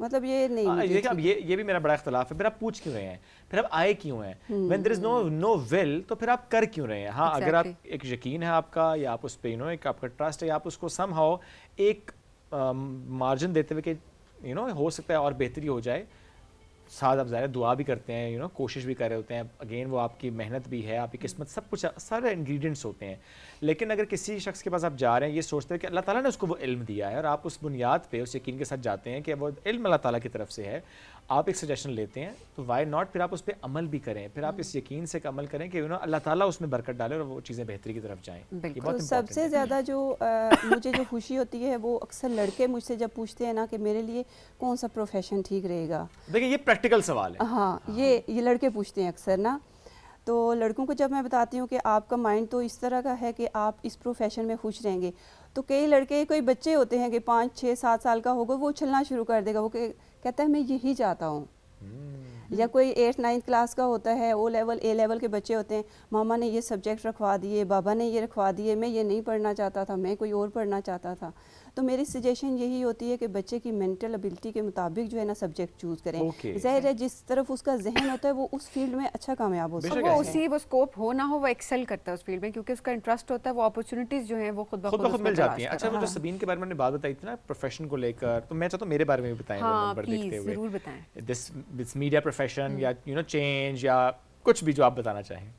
C: مطلب یہ نہیں,
A: دیکھیں اب یہ بھی میرا بڑا اختلاف ہے. پھر آپ پوچھ کیوں رہے ہیں, پھر آپ آئے کیوں ہیں؟ when there is no will تو پھر آپ کر کیوں رہے ہیں؟ ہاں, اگر آپ ایک یقین ہے آپ کا, یا آپ اس پہ ایک آپ کا ٹرسٹ ہے, یا آپ اس کو سم ہاؤ ایک مارجن دیتے ہوئے کہ ہو سکتا ہے اور بہتری ہو جائے, ساتھ آپ ظاہر دعا بھی کرتے ہیں, کوشش بھی کر رہے ہوتے ہیں, اگین وہ آپ کی محنت بھی ہے, آپ کی قسمت, سب کچھ سارے انگریڈینٹس ہوتے ہیں. لیکن اگر کسی شخص کے پاس آپ جا رہے ہیں یہ سوچتے ہیں کہ اللہ تعالیٰ نے اس کو وہ علم دیا ہے, اور آپ اس بنیاد پہ اس یقین کے ساتھ جاتے ہیں کہ وہ علم اللہ تعالیٰ کی طرف سے ہے, آپ ایک سجیشن لیتے ہیں, تو وائی ناٹ پھر آپ اس پہ عمل بھی کریں, پھر آپ اس یقین سے عمل کریں کہ اللہ تعالیٰ اس میں برکت ڈالے اور وہ چیزیں بہتری کی طرف جائیں.
C: بالکل. سب سے زیادہ جو مجھے جو خوشی ہوتی ہے وہ اکثر لڑکے مجھ سے جب پوچھتے ہیں نا کہ میرے لیے کون سا پروفیشن ٹھیک رہے گا.
A: دیکھیں یہ پریکٹیکل سوال ہے.
C: ہاں, یہ لڑکے پوچھتے ہیں اکثر نا. تو لڑکوں کو جب میں بتاتی ہوں کہ آپ کا مائنڈ تو اس طرح کا ہے کہ آپ اس پروفیشن میں خوش رہیں گے, تو کئی لڑکے, کوئی بچے ہوتے ہیں کہ 5, 6, 7 سال کا ہوگا, وہ اچھلنا شروع کر دے گا, وہ کہتا ہے میں یہی چاہتا ہوں. یا کوئی 8th 9th کلاس کا ہوتا ہے, او لیول اے لیول کے بچے ہوتے ہیں, ماما نے یہ سبجیکٹ رکھوا دیے, بابا نے یہ رکھوا دیے, میں یہ نہیں پڑھنا چاہتا تھا, میں کوئی اور پڑھنا چاہتا تھا. تو میری سجیشن یہی ہوتی ہے کہ بچے کی مینٹل ابیلٹی کے مطابق جو ہے نا سبجیکٹ چوز کریں. ظاہر ہے جس طرف اس کا ذہن ہوتا ہے وہ اس فیلڈ میں اچھا کامیاب ہو سکتا ہے.
B: وہ اسی وہ اسکوپ ہو نہ ہو وہ ایکسل کرتا ہے اس فیلڈ میں, کیونکہ اس کا انٹرسٹ ہوتا ہے, وہ اپرچونیٹیز جو ہیں وہ خود بخود
A: مل جاتی ہیں. اچھا, وہ جو سبین کے بارے میں نے بات بتائی تھی نا پروفیشن کو لے کر, تو میں چاہتا ہوں میرے بارے میں بھی بتائیں نمبر دیکھتے ہوئے.
B: ضرور بتائیں.
A: دس میڈیا پروفیشن یا چینج یا کچھ بھی جو آپ بتانا چاہیں.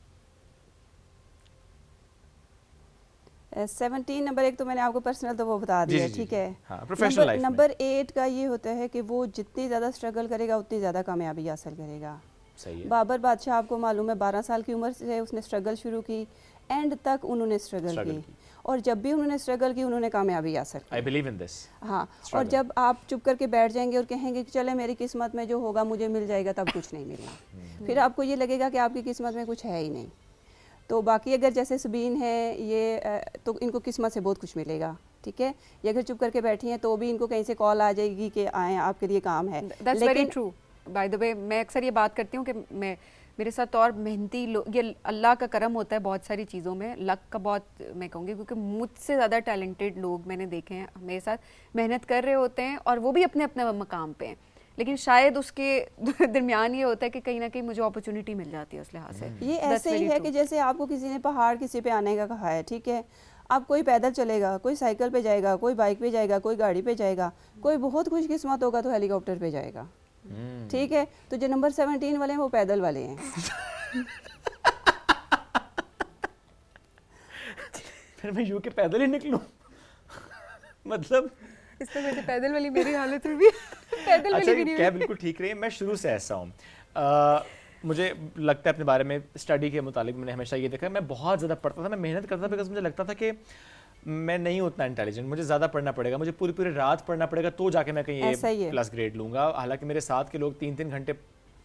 C: 17 نمبر 1 تو میں نے آپ کو پرسنل تو وہ بتا دیا, ٹھیک ہے. نمبر 8 کا یہ ہوتا ہے کہ وہ جتنی زیادہ اسٹرگل کرے گا اتنی زیادہ کامیابی حاصل کرے گا. بابر بادشاہ آپ کو معلوم ہے 12 سال کی عمر سے اس نے اسٹرگل شروع کی, اینڈ تک انہوں نے اسٹرگل کی, اور جب بھی انہوں نے اسٹرگل کی انہوں نے کامیابی حاصل کی.
A: I believe in this.
C: ہاں, اور جب آپ چپ کر کے بیٹھ جائیں گے اور کہیں گے کہ چلے میری قسمت میں جو ہوگا مجھے مل جائے گا, تب کچھ نہیں ملنا. پھر آپ کو یہ لگے گا کہ آپ کی قسمت میں کچھ ہے ہی نہیں. تو باقی اگر جیسے سبین ہے یہ, تو ان کو قسمت سے بہت کچھ ملے گا, ٹھیک ہے. یہ اگر چپ کر کے بیٹھی ہیں تو بھی ان کو کہیں سے کال آ جائے گی کہ آئیں آپ کے لیے کام ہے.
B: That's very true. By the way, میں اکثر یہ بات کرتی ہوں کہ میرے ساتھ اور محنتی لوگ, یہ اللہ کا کرم ہوتا ہے بہت ساری چیزوں میں, لک کا بہت میں کہوں گی, کیونکہ مجھ سے زیادہ ٹیلنٹڈ لوگ میں نے دیکھے ہیں میرے ساتھ محنت کر رہے ہوتے ہیں, اور وہ بھی اپنے اپنے مقام پہ ہیں, لیکن شاید اس کے درمیان یہ ہوتا ہے کہ کہیں نہ کہیں مجھے اپرچونٹی مل جاتی ہے اس لحاظ سے.
C: یہ ایسے ہی ہے کہ جیسے آپ کو کسی نے پہاڑ کسی پہ آنے کا کہا ہے, ٹھیک ہے, آپ کوئی پیدل چلے گا, کوئی سائیکل پہ جائے گا, کوئی بائک پہ جائے گا, کوئی گاڑی پہ جائے گا, کوئی بہت خوش قسمت ہوگا تو ہیلی کاپٹر پہ جائے گا, ٹھیک ہے. تو جو نمبر 17 والے ہیں وہ پیدل والے ہیں.
A: پھر میں یوں کہ پیدل ہی نکلوں, مطلب
B: اس طرح سے پیدل والی میری حالت ہوئی پیدل والی بھی نہیں.
A: کیا بالکل ٹھیک رہی ہے. میں شروع سے ایسا ہوں, مجھے لگتا ہے اپنے بارے میں اسٹڈی کے متعلق میں نے ہمیشہ یہ دیکھا, میں بہت زیادہ پڑھتا تھا, میں محنت کرتا تھا, بیکاز مجھے لگتا تھا کہ میں نہیں اتنا انٹیلیجنٹ, مجھے زیادہ پڑھنا پڑے گا, مجھے پوری رات پڑھنا پڑے گا تو جا کے میں کہیں پلس گریڈ لوں گا. حالانکہ میرے ساتھ کے لوگ 3 گھنٹے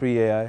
D: pre-AI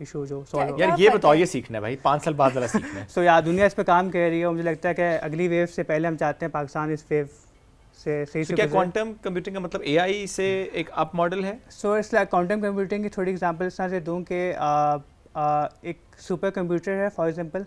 E: ایشو جو سالو
A: یار یہ بتاؤ, یہ سیکھنا ہے بھائی, 5 سال بعد ذرا سیکھنا ہے.
E: سو یا دنیا اس پہ کام کر رہی ہے, مجھے لگتا ہے کہ اگلی ویو سے پہلے ہم چاہتے ہیں پاکستان اس ویو سے صحیح سے.
A: کیا کوانٹم کمپیوٹنگ کا مطلب اے آئی سے ایک اپ ماڈل ہے؟
E: سو اس لائک کوانٹم کمپیوٹنگ کی تھوڑی ایگزامپل اس طرح سے دوں کہ ایک سپر کمپیوٹر ہے فار ایگزامپل,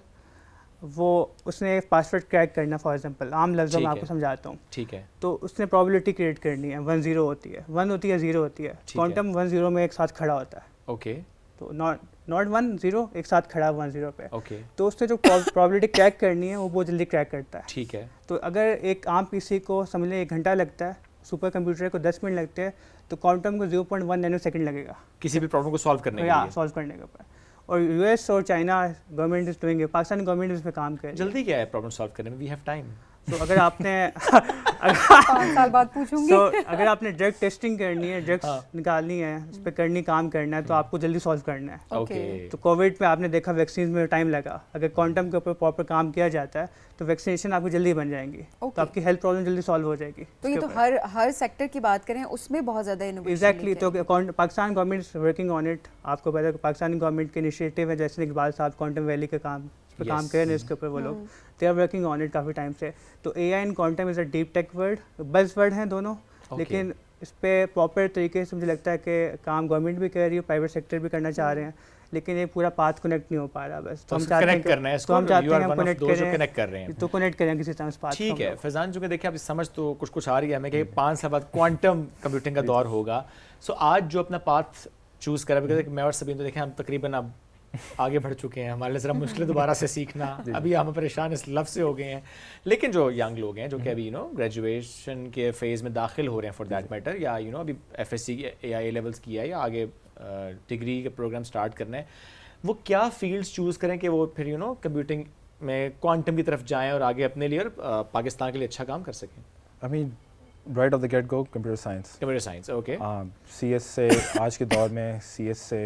E: وہ اس نے پاسورڈ کریک کرنا, فار ایگزامپل عام لفظوں میں آپ کو سمجھاتا ہوں,
A: ٹھیک ہے,
E: تو اس نے پرابلٹی کریٹ کرنی ہے, 1-0 ہوتی ہے, 1 ہوتی ہے 0 ہوتی ہے, کوانٹم 1-0 میں ایک ساتھ کھڑا ہوتا ہے.
A: اوکے,
E: تو ناٹ 1-0 ایک ساتھ کھڑا 1-0 پہ.
A: اوکے,
E: تو اس نے جو پرابلٹی کریک کرنی ہے وہ بہت جلدی کریک کرتا ہے.
A: ٹھیک ہے.
E: تو اگر ایک عام پی سی کو سمجھ لیں 1 گھنٹہ لگتا ہے, سپر کمپیوٹر کو 10 منٹ لگتے ہیں, تو کوانٹم کو 0.1 نینو سیکنڈ لگے گا
A: کسی بھی پرابلم کو سالو کرنے کے لیے,
E: سالو کرنے کے اوپر. اور یو ایس اور China government is doing, Pakistani government اس پہ کام کر رہی ہے.
A: جلدی کیا ہے پرابلم سالو کرنے میں, وی ہیو ٹائم.
E: تو اگر آپ نے
B: 5 سال بعد پوچھوں گی.
E: اگر آپ نے ڈرگ ٹیسٹنگ کرنی ہے, ڈرگس نکالنی ہے, اس پہ کام کرنا ہے, تو آپ کو جلدی سالو کرنا ہے.
A: اوکے,
E: تو کووڈ میں آپ نے دیکھا ویکسین میں ٹائم لگا, اگر کوانٹم کے اوپر پراپر کام کیا جاتا ہے تو ویکسینیشن آپ کو جلدی بن جائیں گی, تو آپ کی ہیلتھ پرابلم جلدی سالو ہو جائے گی.
B: تو یہ تو ہر سیکٹر کی بات کریں اس میں بہت زیادہ انوویشن.
E: ایگزیکٹلی, تو Pakistan government is working on it. آپ کو پتا ہے کہ پاکستانی گورنمنٹ کے انیشیٹو ہے, جیسے اقبال صاحب کوانٹم ویلی کے کام پہ کام کر رہے ہیں, اس کے اوپر وہ لوگ they are working on it کافی ٹائم سے. تو A I and quantum is a deep tech word, buzz word ہیں دونوں, لیکن اس پہ پراپر طریقے سے مجھے لگتا ہے کہ کام گورنمنٹ بھی کر رہی ہے, پرائیویٹ سیکٹر بھی کرنا چاہ رہے ہیں, لیکن یہ پورا پاتھ کنیکٹ نہیں ہو پا رہا. بس تو ہم چاہتے ہیں کنیکٹ کریں, تو کنیکٹ کریں کسی طرح اس پاتھ.
A: ٹھیک ہے فیضان, چونکہ دیکھیں اب سمجھ تو کچھ آ رہی ہے ہمیں کہ 5 سال بعد کوانٹم کمپیوٹنگ کا دور ہوگا. سو آج جو اپنا پاتھ چوز کرا, بیکاز میں اور سبین تو دیکھیں ہم تقریباً اب آگے بڑھ چکے ہیں, ہمارے لیے ذرا مشکل دوبارہ سے سیکھنا, ابھی ہم پریشان اس لفظ سے ہو گئے ہیں. لیکن جو ینگ لوگ ہیں جو کہ ابھی گریجویشن کے فیز میں داخل ہو رہے ہیں فار دیٹ میٹر, یا ابھی ایف ایس سی اے آئی لیولس کیا ہے یا آگے ڈگری کے پروگرام سٹارٹ کرنا ہے, وہ کیا فیلڈس چوز کریں کہ وہ پھر کمپیوٹنگ میں کوانٹم کی طرف جائیں اور آگے اپنے لیے اور پاکستان کے لیے اچھا کام کر سکیں؟
D: I mean right off the gate go computer science.
A: Computer science, okay.
D: C S سے آج کے دور میں سی ایس سے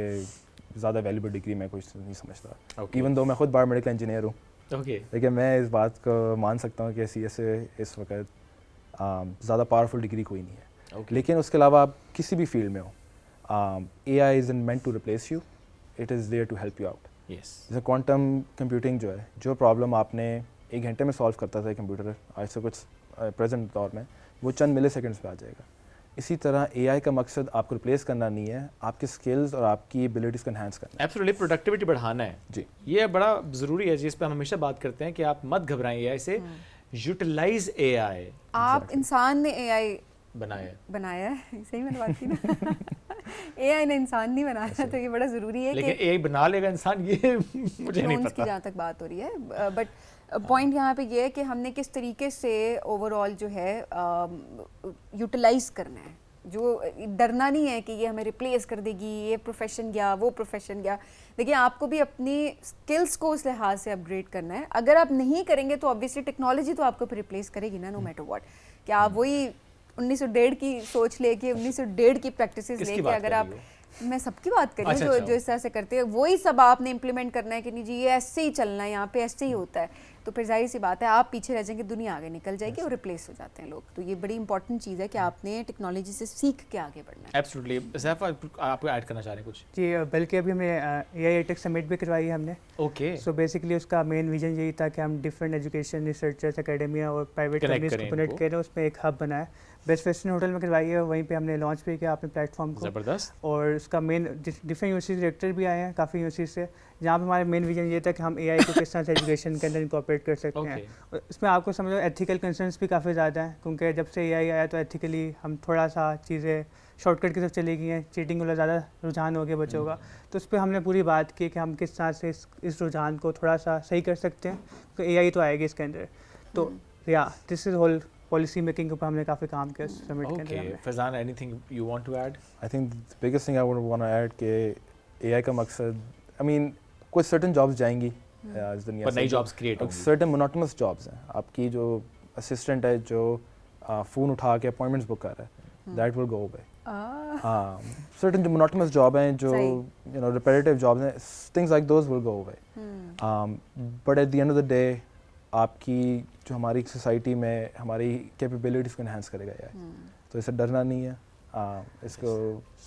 D: زیادہ ویلیبل ڈگری میں کچھ نہیں سمجھتا, ایون دو میں خود بایو میڈیکل انجینئر ہوں.
A: اوکے,
D: لیکن میں اس بات کو مان سکتا ہوں کہ سی ایس سے اس وقت زیادہ پاورفل ڈگری کوئی نہیں ہے. لیکن اس کے علاوہ آپ کسی بھی فیلڈ میں ہو, A I is meant to replace you, it is there to help you out. جیسے کوانٹم کمپیوٹنگ جو ہے, جو پرابلم آپ نے 1 گھنٹے میں سالو کرتا تھا کمپیوٹر, آج سے کچھ پریزنٹ دور میں وہ چند ملی سیکنڈس پہ آ جائے گا. اسی طرح اے آئی کا مقصد آپ کو ریپلیس کرنا نہیں ہے, آپ کے اسکلز اور آپ کی ایبلٹیز کو انہینس کرنا ہے.
A: ایبسولوٹلی پروڈکٹیوٹی بڑھانا ہے.
D: جی,
A: یہ بڑا ضروری ہے, جس پہ ہم ہمیشہ بات کرتے ہیں کہ آپ مت گھبرائیں اے آئی سے, یوٹیلائز اے آئی.
B: آپ انسان نے اے آئی
A: بنایا
B: ہے, صحیح میں بات کی نا, اے آئی نے انسان نہیں بنایا, تو یہ بڑا ضروری ہے.
A: لیکن اے آئی بنا لے گا انسان, یہ مجھے نہیں پتا.
B: جہاں تک بات ہو رہی ہے, بٹ پوائنٹ یہاں پہ یہ ہے کہ ہم نے کس طریقے سے اوور آل جو ہے یوٹیلائز کرنا ہے. جو ڈرنا نہیں ہے کہ یہ ہمیں ریپلیس کر دے گی, یہ پروفیشن گیا, وہ پروفیشن گیا. دیکھیے آپ کو بھی اپنی اسکلس کو اس لحاظ سے اپ گریڈ کرنا ہے. اگر آپ نہیں کریں گے تو آبویسلی ٹیکنالوجی تو آپ کو پھر ریپلیس کرے گی نا, نو میٹر واٹ. کہ آپ وہی 1901 کی سوچ لے کے 1901 کی پریکٹسز لے کے, اگر آپ, میں سب کی بات کر رہی ہوں جو اس طرح سے کرتے ہیں, وہی سب آپ نے امپلیمنٹ کرنا ہے کہ نہیں جی یہ ایسے ہی چلنا ہے, یہاں پہ ایسے ہی ہوتا ہے, تو پھر ظاہر سی بات ہے آپ پیچھے رہ جائیں گے, دنیا آگے نکل جائے گی اور ریپلیس ہو جاتے ہیں لوگ. تو یہ بڑی امپورٹنٹ چیز ہے کہ آپ نے ٹیکنالوجی سے سیکھ کے آگے بڑھنا ہے.
A: ایبسلیٹلی. سیف آپ کو ایڈ کرنا چاہ رہے ہیں کچھ؟
E: جی, بلکہ ابھی ہمیں اے آئی ٹیک سمٹ بھی کروائی ہے ہم نے.
A: اوکے.
E: سو بیسکلی اس کا مین ویژن یہی تھا کہ ہم ڈفرینٹ ایجوکیشن ریسرچرس اکیڈمیا اور پرائیویٹ کمپنیز کو کنیکٹ کریں, اس میں ایک ہب بنا ہے. بیسٹ ویسٹرن ہوٹل میں کروائی ہے, وہیں پہ ہم نے لانچ بھی کیا اپنے پلیٹ فارم کو.
A: زبردست.
E: اور اس کا مین ڈفرینٹ یونیورسٹی ڈائریکٹر بھی آئے ہیں کافی یونیورسٹی سے, جہاں پہ ہمارا مین ویژن یہ تھا کہ ہم اے آئی کو کس طرح سے ایجوکیشن کے اندر انکارپوریٹ کر سکتے ہیں. اس میں آپ کو سمجھو ایتھیکل کنسرنس بھی کافی زیادہ ہیں, کیونکہ جب سے اے آئی آیا تو ایتھیکلی ہم تھوڑا سا چیزیں شارٹ کٹ کی طرف چلی گئی ہیں, چیٹنگ والا زیادہ رجحان ہو گیا بچوں کا. تو اس پہ ہم نے پوری بات کی کہ ہم کس طرح سے اس رجحان کو تھوڑا سا صحیح کر سکتے ہیں, کیونکہ اے آئی تو آئے گی اس کے اندر. تو یا this is whole policy making کے اوپر ہم نے کافی کام کیا سمٹ کے اندر.
A: Faizan, anything you want to add?
D: I think biggest thing I want to add کہ اے آئی کا مقصد, آئی مین کچھ سرٹن جابس جائیں گی اس دنیا
A: پر, نئی جابس کریٹ ہوں گی.
D: سرٹن مونوٹونس جابس ہیں. آپ کی جو اسسٹنٹ ہے جو فون اٹھا کے اپوائنٹمنٹس بک کر رہا ہے, دیٹ ول گو اوے. ہاں, سرٹن جو مونوٹونس جاب ہیں, جو ریپیٹیو جابس ہیں, things like those will go away. But at the end of the day آپ کی جو ہماری سوسائٹی میں ہماری کیپیبلٹیز کو انہینس کرے گا, تو اسے ڈرنا نہیں ہے. اس کو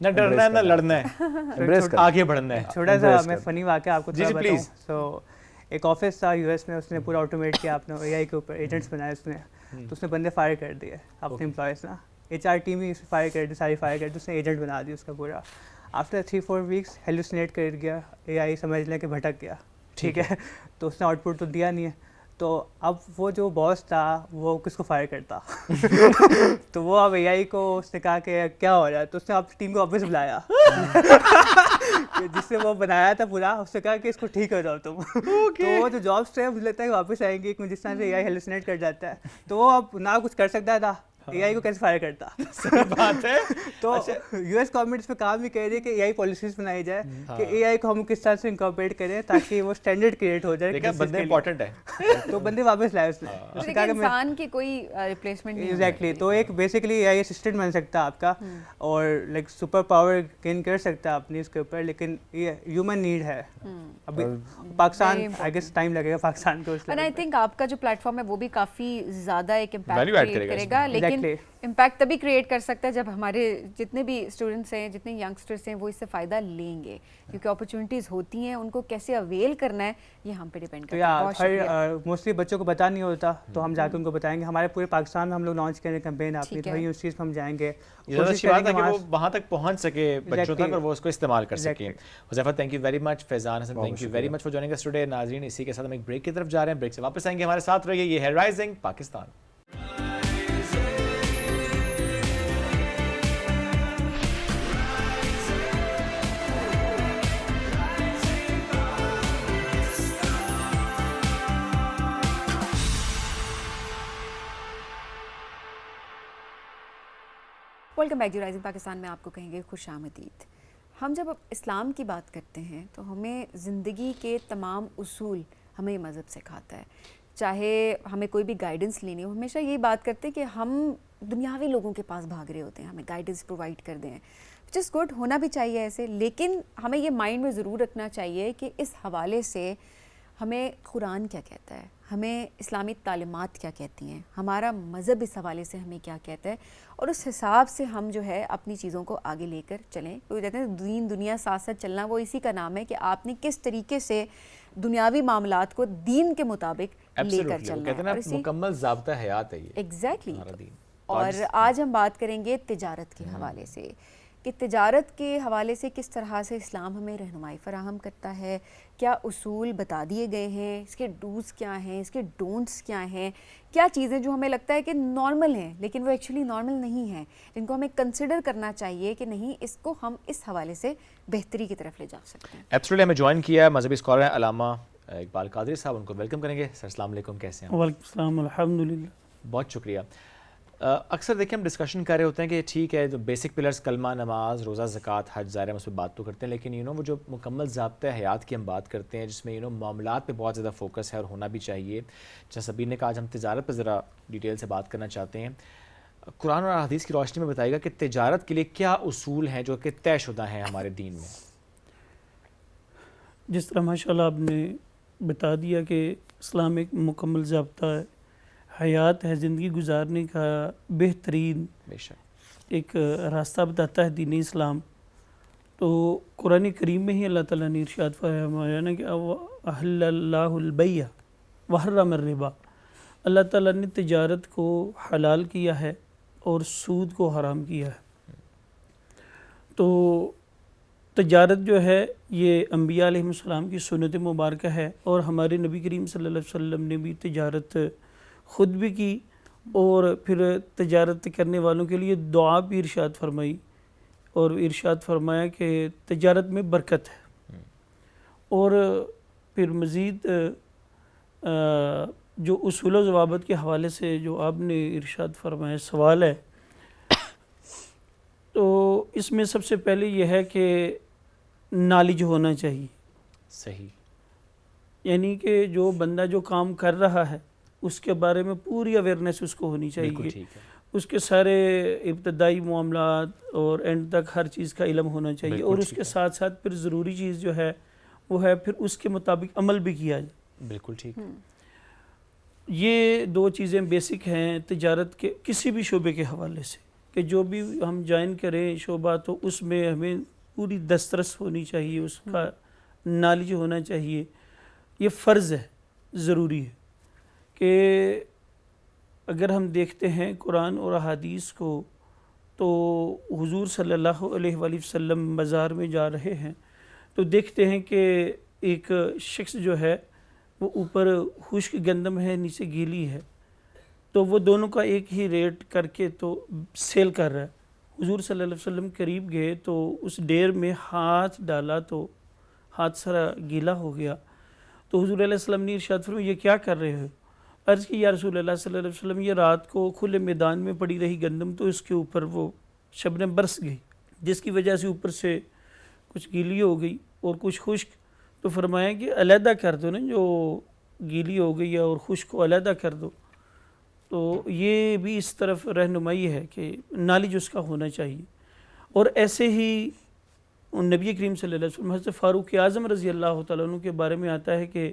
A: نہ ڈرنا ہے نہ لڑنا ہے,
D: embrace کریں.
A: آگے بڑھنا ہے.
E: چھوٹا سا میں فنی واقعہ آپ کو
A: جی
E: تھوڑا
A: جی
E: بتاؤں.
A: please.
E: سو ایک آفس تھا یو ایس میں, اس نے پورا آٹومیٹ کیا اپنے اے آئی کے اوپر, ایجنٹس بنائے اس نے, تو اس نے بندے فائر کر دیے اپنے امپلائیز نا, ایچ آر ٹیم ہی فائر کر دی, ساری فائر کر دی, اس نے ایجنٹ بنا دی اس کا پورا. آفٹر 3-4 ویکس ہیلوسینیٹ کر گیا, اے آئی سمجھ لیں کہ بھٹک گیا, ٹھیک ہے, تو اس نے آؤٹ پٹ تو دیا نہیں ہے. تو اب وہ جو باس تھا وہ کس کو فائر کرتا تو وہ اب اے آئی کو اس نے کہا کہ کیا ہو رہا ہے, تو اس نے اب ٹیم کو واپس بلایا جس سے وہ بنایا تھا پورا, اس نے کہا کہ اس کو ٹھیک ہو جاؤ تم. تو وہ جو جابس تھے مجھے لگتا ہے واپس آئیں گے, جس طرح سے اے آئی ہیلوسینیٹ کر جاتا ہے, تو وہ اب نہ کچھ کر سکتا تھا, اے آئی کو کیسے فائر کرتا.
A: صحیح بات ہے.
E: تو یو ایس گورنمنٹ اس پہ کام بھی کر رہی ہے کہ اے آئی پالیسیز بنائی جائے کہ اے آئی کو ہم کس طرح سے انکارپوریٹ کریں تاکہ وہ اسٹینڈرڈ کریٹ ہو جائے.
A: دیکھا بندے امپورٹنٹ ہے,
E: تو بندے واپس لائے اس نے, اس نے کہا کہ
B: انسان کی کوئی ریپلیسمنٹ نہیں.
E: ایگزیکٹلی, تو ایک بیسکلی اے آئی اسسٹنٹ بن سکتا ہے آپ کا, اور لائک سپر پاور گین کر سکتا ہے اپنی اس کے اوپر, لیکن یہ ہیومن نیڈ ہے. ابھی پاکستان آئی گیس ٹائم لگے گا پاکستان کو.
B: اینڈ آئی تھنک آپ کا جو پلیٹ فارم ہے وہ بھی کافی زیادہ ایک امپیکٹ
A: Value add
B: کریٹ
A: کرے
B: کرے گا, لیکن امپیکٹ تبھی کریٹ کر سکتا ہے جب ہمارے جتنے بھی اسٹوڈنٹس ہیں, جتنے ینگسٹرس ہیں, وہ اس سے فائدہ لیں گے, کیونکہ اپرچونیٹیز ہوتی ہیں, ان کو کیسے اویل کرنا ہے یہ ہم پہ ڈیپینڈ کرتا ہے. بہت شکریہ.
E: موسٹلی بچوں کو پتہ نہیں ہوتا, تو ہم جا کے ان کو بتائیں گے. ہمارے پورے پاکستان میں ہم لوگ لانچ کریں کیمپین اپنی, تو یونیورسٹیز میں ہم جائیں گے.
A: زیادہ اچھی بات ہے کہ وہ وہاں تک پہنچ سکے بچوں تک اور وہ اس کو استعمال کر سکیں. Huzaifa thank you very much, Faizan Hassan thank you very much for joining us today. ناظرین اسی کے ساتھ ہم ایک بریک کی طرف جا رہے ہیں, بریک سے واپس آئیں گے, ہمارے ساتھ رہیے. یہ ہے rising Pakistan.
B: Welcome back. Rising Pakistan میں آپ کو کہیں گے خوش آمدید. ہم جب اسلام کی بات کرتے ہیں تو ہمیں زندگی کے تمام اصول ہمیں یہ مذہب سکھاتا ہے. چاہے ہمیں کوئی بھی گائیڈنس لینی ہو, ہمیشہ یہی بات کرتے ہیں کہ ہم دنیاوی لوگوں کے پاس بھاگ رہے ہوتے ہیں, ہمیں گائیڈنس پرووائڈ کر دیں, وچ از گڈ, ہونا بھی چاہیے ایسے. لیکن ہمیں یہ مائنڈ میں ضرور رکھنا چاہیے کہ اس حوالے سے ہمیں قرآن کیا کہتا ہے, ہمیں اسلامی تعلیمات کیا کہتی ہیں, ہمارا مذہب اس حوالے سے ہمیں کیا کہتا ہے, اور اس حساب سے ہم جو ہے اپنی چیزوں کو آگے لے کر چلیں. وہ کہتے ہیں دین دنیا ساتھ ساتھ چلنا, وہ اسی کا نام ہے کہ آپ نے کس طریقے سے دنیاوی معاملات کو دین کے مطابق لے کر چلنا ہے.
A: اور مکمل ضابطہ حیات ہے یہ.
B: ایگزیکٹلی. اور آج ہم بات کریں گے تجارت کے حوالے سے, کہ تجارت کے حوالے سے کس طرح سے اسلام ہمیں رہنمائی فراہم کرتا ہے, کیا اصول بتا دیے گئے ہیں, اس کے ڈوز کیا ہیں, اس کے ڈونٹس کیا ہیں, کیا چیزیں جو ہمیں لگتا ہے کہ نارمل ہیں لیکن وہ ایکچولی نارمل نہیں ہیں, جن کو ہمیں کنسیڈر کرنا چاہیے کہ نہیں, اس کو ہم اس حوالے سے بہتری کی طرف لے جا سکتے ہیں.
A: ایبسولوٹلی. ہمیں جوائن کیا ہے مذہبی اسکالر ہیں علامہ اقبال قادری صاحب, ان کو ویلکم کریں گے. سر السلام علیکم, کیسے ہیں؟
F: وعلیکم السلام, الحمدللہ.
A: بہت شکریہ. اکثر دیکھیں ہم ڈسکشن کر رہے ہوتے ہیں کہ ٹھیک ہے جو بیسک پلرز کلمہ, نماز, روزہ, زکوٰۃ, حج, ظاہر ہم اس پہ بات تو کرتے ہیں, لیکن وہ جو مکمل ضابطۂ حیات کی ہم بات کرتے ہیں جس میں معاملات پہ بہت زیادہ فوکس ہے اور ہونا بھی چاہیے. جیسا سبیر نے کہا, آج ہم تجارت پہ ذرا ڈیٹیل سے بات کرنا چاہتے ہیں. قرآن اور حدیث کی روشنی میں بتائیے گا کہ تجارت کے لیے کیا اصول ہیں جو کہ طے شدہ ہیں ہمارے دین میں.
F: جس طرح ماشاء اللہ آپ نے بتا دیا کہ اسلام ایک مکمل ضابطہ ہے, حیات ہے, زندگی گزارنے کا بہترین
A: بے شک
F: ایک راستہ بتاتا ہے دین اسلام. تو قرآن کریم میں ہی اللہ تعالیٰ نے ارشاد فرمایا نا کہ احل اللہ البیع وحرم الربا, اللہ تعالیٰ نے تجارت کو حلال کیا ہے اور سود کو حرام کیا ہے. تو تجارت جو ہے یہ انبیاء علیہ السلام کی سنت مبارکہ ہے, اور ہمارے نبی کریم صلی اللہ علیہ وسلم نے بھی تجارت خود بھی کی, اور پھر تجارت کرنے والوں کے لیے دعا بھی ارشاد فرمائی, اور ارشاد فرمایا کہ تجارت میں برکت ہے. اور پھر مزید جو اصول و ضوابط کے حوالے سے جو آپ نے ارشاد فرمایا سوال ہے, تو اس میں سب سے پہلے یہ ہے کہ نالج ہونا چاہیے.
A: صحیح.
F: یعنی کہ جو بندہ جو کام کر رہا ہے اس کے بارے میں پوری اویئرنیس اس کو ہونی چاہیے, اس کے سارے ابتدائی معاملات اور اینڈ تک ہر چیز کا علم ہونا چاہیے, اور اس کے ساتھ ساتھ پھر ضروری چیز جو ہے وہ ہے پھر اس کے مطابق عمل بھی کیا جائے.
A: بالکل ٹھیک.
F: یہ دو چیزیں بیسک ہیں تجارت کے کسی بھی شعبے کے حوالے سے, کہ جو بھی ہم جوائن کریں شعبہ تو اس میں ہمیں پوری دسترس ہونی چاہیے, اس کا نالج ہونا چاہیے. یہ فرض ہے, ضروری ہے کہ اگر ہم دیکھتے ہیں قرآن اور احادیث کو تو حضور صلی اللہ علیہ وآلہ وسلم بازار میں جا رہے ہیں تو دیکھتے ہیں کہ ایک شخص جو ہے وہ اوپر خشک گندم ہے, نیچے گیلی ہے, تو وہ دونوں کا ایک ہی ریٹ کر کے تو سیل کر رہا ہے. حضور صلی اللہ علیہ وسلم قریب گئے تو اس ڈیر میں ہاتھ ڈالا تو ہاتھ سارا گیلا ہو گیا. تو حضور علیہ السلام نے ارشاد فرمایا یہ کیا کر رہے ہو؟ عرض کی یا رسول اللہ صلی اللہ علیہ وسلم یہ رات کو کھلے میدان میں پڑی رہی گندم تو اس کے اوپر وہ شبنم برس گئی جس کی وجہ سے اوپر سے کچھ گیلی ہو گئی اور کچھ خشک. تو فرمایا کہ علیحدہ کر دو نا, جو گیلی ہو گئی ہے اور خشک کو علیحدہ کر دو. تو یہ بھی اس طرف رہنمائی ہے کہ نالج اس کا ہونا چاہیے. اور ایسے ہی نبی کریم صلی اللہ علیہ وسلم حضرت فاروق اعظم رضی اللہ تعالیٰ عنہ کے بارے میں آتا ہے کہ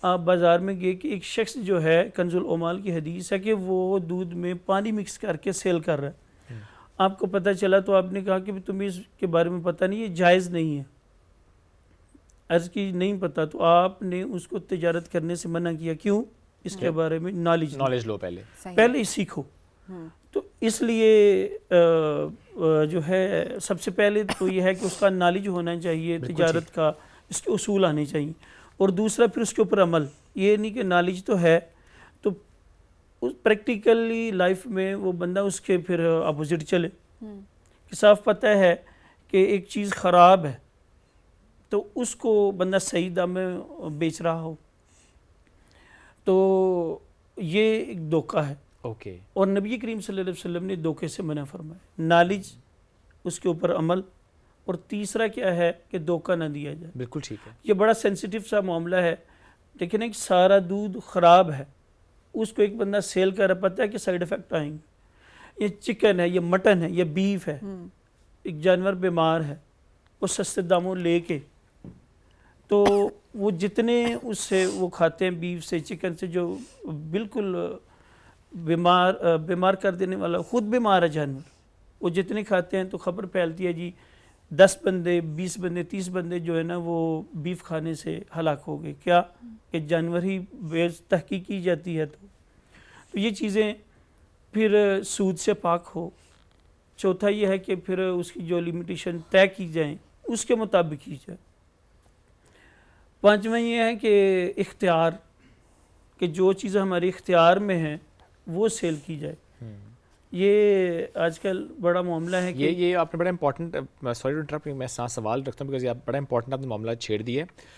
F: آپ بازار میں گئے کہ ایک شخص جو ہے, کنز العمال کی حدیث ہے کہ وہ دودھ میں پانی مکس کر کے سیل کر رہا ہے. آپ کو پتہ چلا تو آپ نے کہا کہ تمہیں اس کے بارے میں پتہ نہیں, یہ جائز نہیں ہے. عرض کی نہیں پتہ, تو آپ نے اس کو تجارت کرنے سے منع کیا. کیوں؟ اس کے بارے میں نالج
A: لو
F: پہلے ہی سیکھو. تو اس لیے جو ہے سب سے پہلے تو یہ ہے کہ اس کا نالج ہونا چاہیے, تجارت کا اس کے اصول آنے چاہیے. اور دوسرا پھر اس کے اوپر عمل. یہ نہیں کہ نالج تو ہے تو پریکٹیکلی لائف میں وہ بندہ اس کے پھر اپوزٹ چلے. کہ صاف پتہ ہے کہ ایک چیز خراب ہے تو اس کو بندہ صحیح دام میں بیچ رہا ہو, تو یہ ایک دھوکہ ہے.
A: اوکے.
F: اور نبی کریم صلی اللہ علیہ وسلم نے دھوکے سے منع فرمایا. نالج, اس کے اوپر عمل, اور تیسرا کیا ہے کہ دھوکہ نہ دیا جائے.
A: بالکل ٹھیک ہے.
F: یہ بڑا سینسیٹیو سا معاملہ ہے. لیکن ایک سارا دودھ خراب ہے, اس کو ایک بندہ سیل کر رہا, پتہ ہے کہ سائیڈ افیکٹ آئیں گے. یہ چکن ہے, یہ مٹن ہے, یہ بیف ہے, ایک جانور بیمار ہے, وہ سستے داموں لے کے تو وہ جتنے اس سے وہ کھاتے ہیں بیف سے, چکن سے, جو بالکل بیمار کر دینے والا, خود بیمار ہے جانور, وہ جتنے کھاتے ہیں تو خبر پھیلتی ہے جی 10 بندے 20 بندے 30 بندے جو ہے نا وہ بیف کھانے سے ہلاک ہو گئے. کیا کہ جانور ہی بے تحقیق کی جاتی ہے. تو یہ چیزیں پھر سود سے پاک ہو. چوتھا یہ ہے کہ پھر اس کی جو لمیٹیشن طے کی جائیں اس کے مطابق کی جائے. پانچواں یہ ہے کہ اختیار, کہ جو چیزیں ہمارے اختیار میں ہیں وہ سیل کی جائے. یہ آج کل بڑا معاملہ ہے کہ
A: یہ آپ نے بڑا امپورٹنٹ, سوری ٹو انٹرپٹ, میں سوال رکھتا ہوں بیکاز یہ بڑا امپورٹنٹ آپ نے معاملہ چھیڑ دیا ہے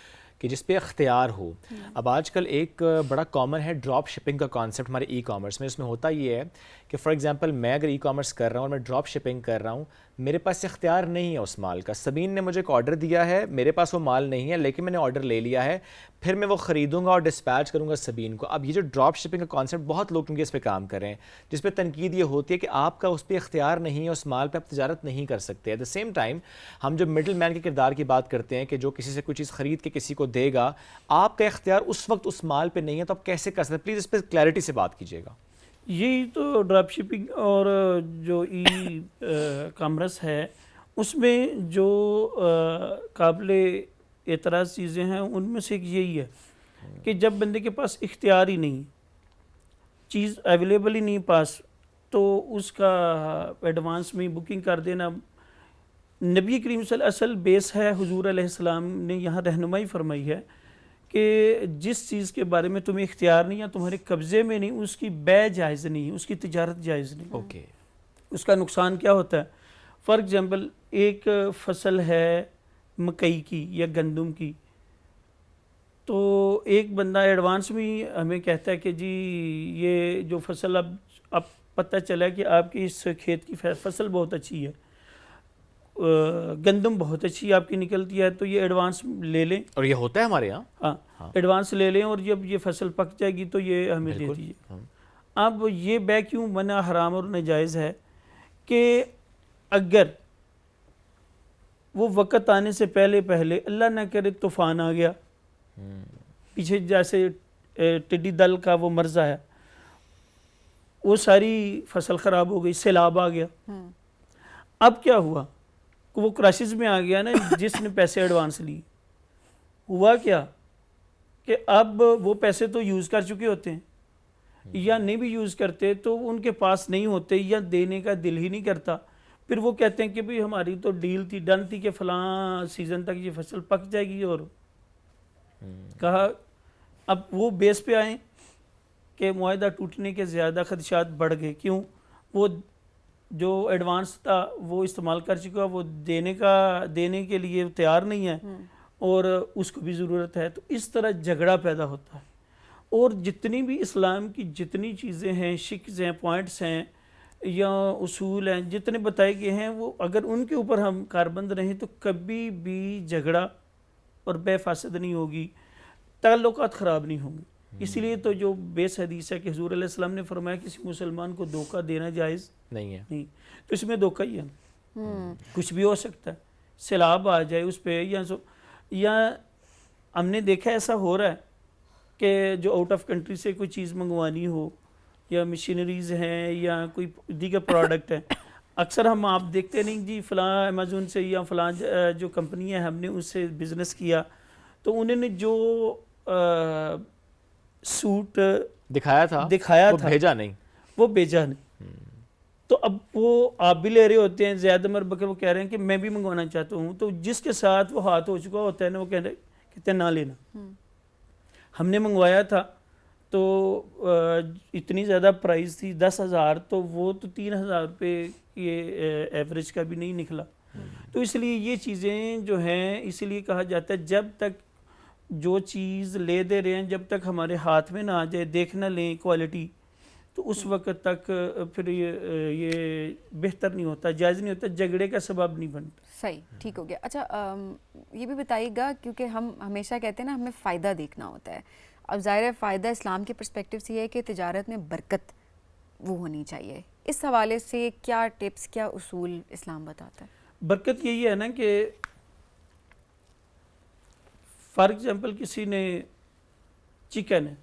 A: کہ جس پہ اختیار ہو. اب آج کل ایک بڑا کامن ہے ڈراپ شپنگ کا کانسیپٹ ہمارے ای کامرس میں. اس میں ہوتا یہ ہے کہ فار ایگزامپل میں اگر ای کامرس کر رہا ہوں اور میں ڈراپ شپنگ کر رہا ہوں, میرے پاس اختیار نہیں ہے اس مال کا. سبین نے مجھے ایک آرڈر دیا ہے, میرے پاس وہ مال نہیں ہے لیکن میں نے آرڈر لے لیا ہے, پھر میں وہ خریدوں گا اور ڈسپیچ کروں گا سبین کو. اب یہ جو ڈراپ شپنگ کا کانسیپٹ بہت لوگ کیونکہ اس پہ کام کر رہے ہیں, جس پہ تنقید یہ ہوتی ہے کہ آپ کا اس پہ اختیار نہیں ہے, اس مال پہ آپ تجارت نہیں کر سکتے. ایٹ دا سیم ٹائم ہم جو مڈل مین کے کردار کی بات کرتے ہیں کہ جو کسی سے کوئی چیز خرید کے کسی کو دے گا, آپ کا اختیار اس وقت اس مال پہ نہیں ہے, تو آپ کیسے کر سکتے؟ پلیز اس پہ کلیئرٹی سے بات کیجیے گا.
F: یہی تو ڈراپ شپنگ اور جو ای کامرس ہے اس میں جو قابل اعتراض چیزیں ہیں ان میں سے ایک یہی ہے کہ جب بندے کے پاس اختیار ہی نہیں, چیز اویلیبل ہی نہیں پاس, تو اس کا ایڈوانس میں بکنگ کر دینا. نبی کریم صلی اللہ علیہ وسلم بیس ہے, حضور علیہ السلام نے یہاں رہنمائی فرمائی ہے کہ جس چیز کے بارے میں تمہیں اختیار نہیں یا تمہارے قبضے میں نہیں, اس کی بے جائز نہیں, اس کی تجارت جائز نہیں.
A: اوکے.
F: اس کا نقصان کیا ہوتا ہے؟ فار ایگزامپل ایک فصل ہے مکئی کی یا گندم کی, تو ایک بندہ ایڈوانس میں ہمیں کہتا ہے کہ جی یہ جو فصل اب پتہ چلا کہ آپ کی اس کھیت کی فصل بہت اچھی ہے, گندم بہت اچھی آپ کی نکلتی ہے, تو یہ ایڈوانس لے لیں.
A: اور یہ ہوتا ہے ہمارے یہاں.
F: ہاں, ایڈوانس لے لیں اور جب یہ فصل پک جائے گی تو یہ ہمیں دے دیجیے. اب یہ بے کیوں منع, حرام اور ناجائز ہے کہ اگر وہ وقت آنے سے پہلے اللہ نہ کرے طوفان آ گیا, پیچھے جیسے ٹڈی دل کا وہ مرض ہے, وہ ساری فصل خراب ہو گئی, سیلاب آ گیا. اب کیا ہوا کہ وہ کرائسس میں آ گیا نا, جس نے پیسے ایڈوانس لیے, ہوا کیا کہ اب وہ پیسے تو یوز کر چکے ہوتے ہیں, یا نہیں بھی یوز کرتے تو ان کے پاس نہیں ہوتے, یا دینے کا دل ہی نہیں کرتا. پھر وہ کہتے ہیں کہ بھئی ہماری تو ڈیل تھی, ڈن تھی کہ فلاں سیزن تک یہ فصل پک جائے گی, اور کہا اب وہ بیس پہ آئیں کہ معاہدہ ٹوٹنے کے زیادہ خدشات بڑھ گئے. کیوں؟ وہ جو ایڈوانس تھا وہ استعمال کر چکا, وہ دینے کے لیے تیار نہیں ہے, اور اس کو بھی ضرورت ہے. تو اس طرح جھگڑا پیدا ہوتا ہے. اور جتنی بھی اسلام کی جتنی چیزیں ہیں, شکز ہیں, پوائنٹس ہیں یا اصول ہیں, جتنے بتائے گئے ہیں, وہ اگر ان کے اوپر ہم کاربند رہیں تو کبھی بھی جھگڑا اور بے فاسد نہیں ہوگی, تعلقات خراب نہیں ہوں گے. اسی لیے تو جو بیس حدیث ہے کہ حضور علیہ السلام نے فرمایا کسی مسلمان کو دھوکہ دینا جائز
A: نہیں ہے.
F: نہیں, تو اس میں دھوکہ ہی ہے, کچھ بھی ہو سکتا ہے, سیلاب آ جائے اس پہ, یا ہم نے دیکھا ایسا ہو رہا ہے کہ جو آؤٹ آف کنٹری سے کوئی چیز منگوانی ہو, یا مشینریز ہیں یا کوئی دیگر پروڈکٹ ہے, اکثر ہم آپ دیکھتے نہیں جی فلاں امیزون سے یا فلاں جو کمپنی ہے ہم نے اس سے بزنس کیا, تو انہوں نے جو سوٹ
A: دکھایا تھا وہ بھیجا نہیں,
F: تو اب وہ آپ بھی لے رہے ہوتے ہیں زیادہ مربع, وہ کہہ رہے ہیں کہ میں بھی منگوانا چاہتا ہوں, تو جس کے ساتھ وہ ہاتھ ہو چکا ہوتا ہے نا, وہ کہتے ہیں نہ لینا. ہم نے منگوایا تھا تو اتنی زیادہ پرائز تھی 10,000, تو وہ تو 3,000 روپے یہ ایوریج کا بھی نہیں نکلا. تو اس لیے یہ چیزیں جو ہیں, اسی لیے کہا جاتا ہے جب تک جو چیز لے دے رہے ہیں جب تک ہمارے ہاتھ میں نہ آ جائے, دیکھ نہ لیں کوالٹی, تو اس وقت تک پھر یہ بہتر نہیں ہوتا, جائز نہیں ہوتا, جھگڑے کا سبب نہیں بنتا.
B: صحیح, ٹھیک ہو گیا. اچھا یہ بھی بتائیے گا, کیونکہ ہم ہمیشہ کہتے ہیں نا ہمیں فائدہ دیکھنا ہوتا ہے. اب ظاہر ہے فائدہ اسلام کے پرسپیکٹیو سے یہ ہے کہ تجارت میں برکت وہ ہونی چاہیے. اس حوالے سے کیا ٹپس, کیا اصول اسلام بتاتا ہے؟
F: برکت یہی ہے نا کہ فار ایگزامپل کسی نے چکن ہے,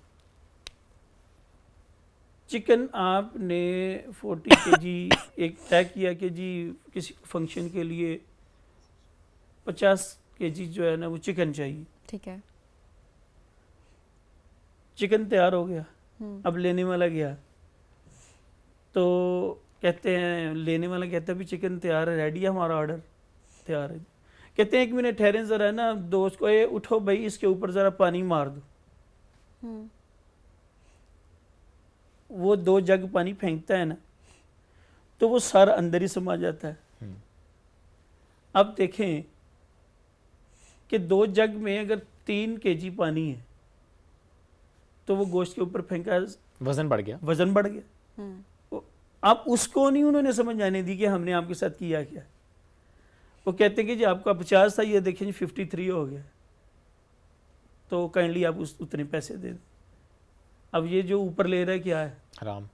F: چکن آپ نے 40 kg ایک طے کیا کہ جی کسی فنکشن کے لیے 50 kg جو ہے نا وہ چکن چاہیے.
B: ٹھیک ہے,
F: چکن تیار ہو گیا, اب لینے والا گیا تو کہتے ہیں, لینے والا کہتا ہے بھی چکن تیار ہے, ریڈی ہے, ہمارا آرڈر تیار ہے. کہتے ہیں 1 منٹ ٹھہریں ذرا نا, دوست کو اے اٹھو بھائی اس کے اوپر ذرا پانی مار دو. وہ 2 جگ پانی پھینکتا ہے نا, تو وہ سارا اندر ہی سما جاتا ہے. اب دیکھیں کہ 2 جگ میں اگر 3 kg پانی ہے تو وہ گوشت کے اوپر پھینکا,
A: وزن بڑھ گیا.
F: اب اس کو نہیں انہوں نے سمجھ آنے دی کہ ہم نے آپ کے ساتھ کیا کیا. وہ کہتے ہیں کہ جی آپ کا 50 تھا, یہ دیکھیں جی 53 ہو گیا, تو کائنڈلی آپ اتنے پیسے دے دیں. اب یہ جو اوپر لے رہا ہے کیا ہے؟ حرام.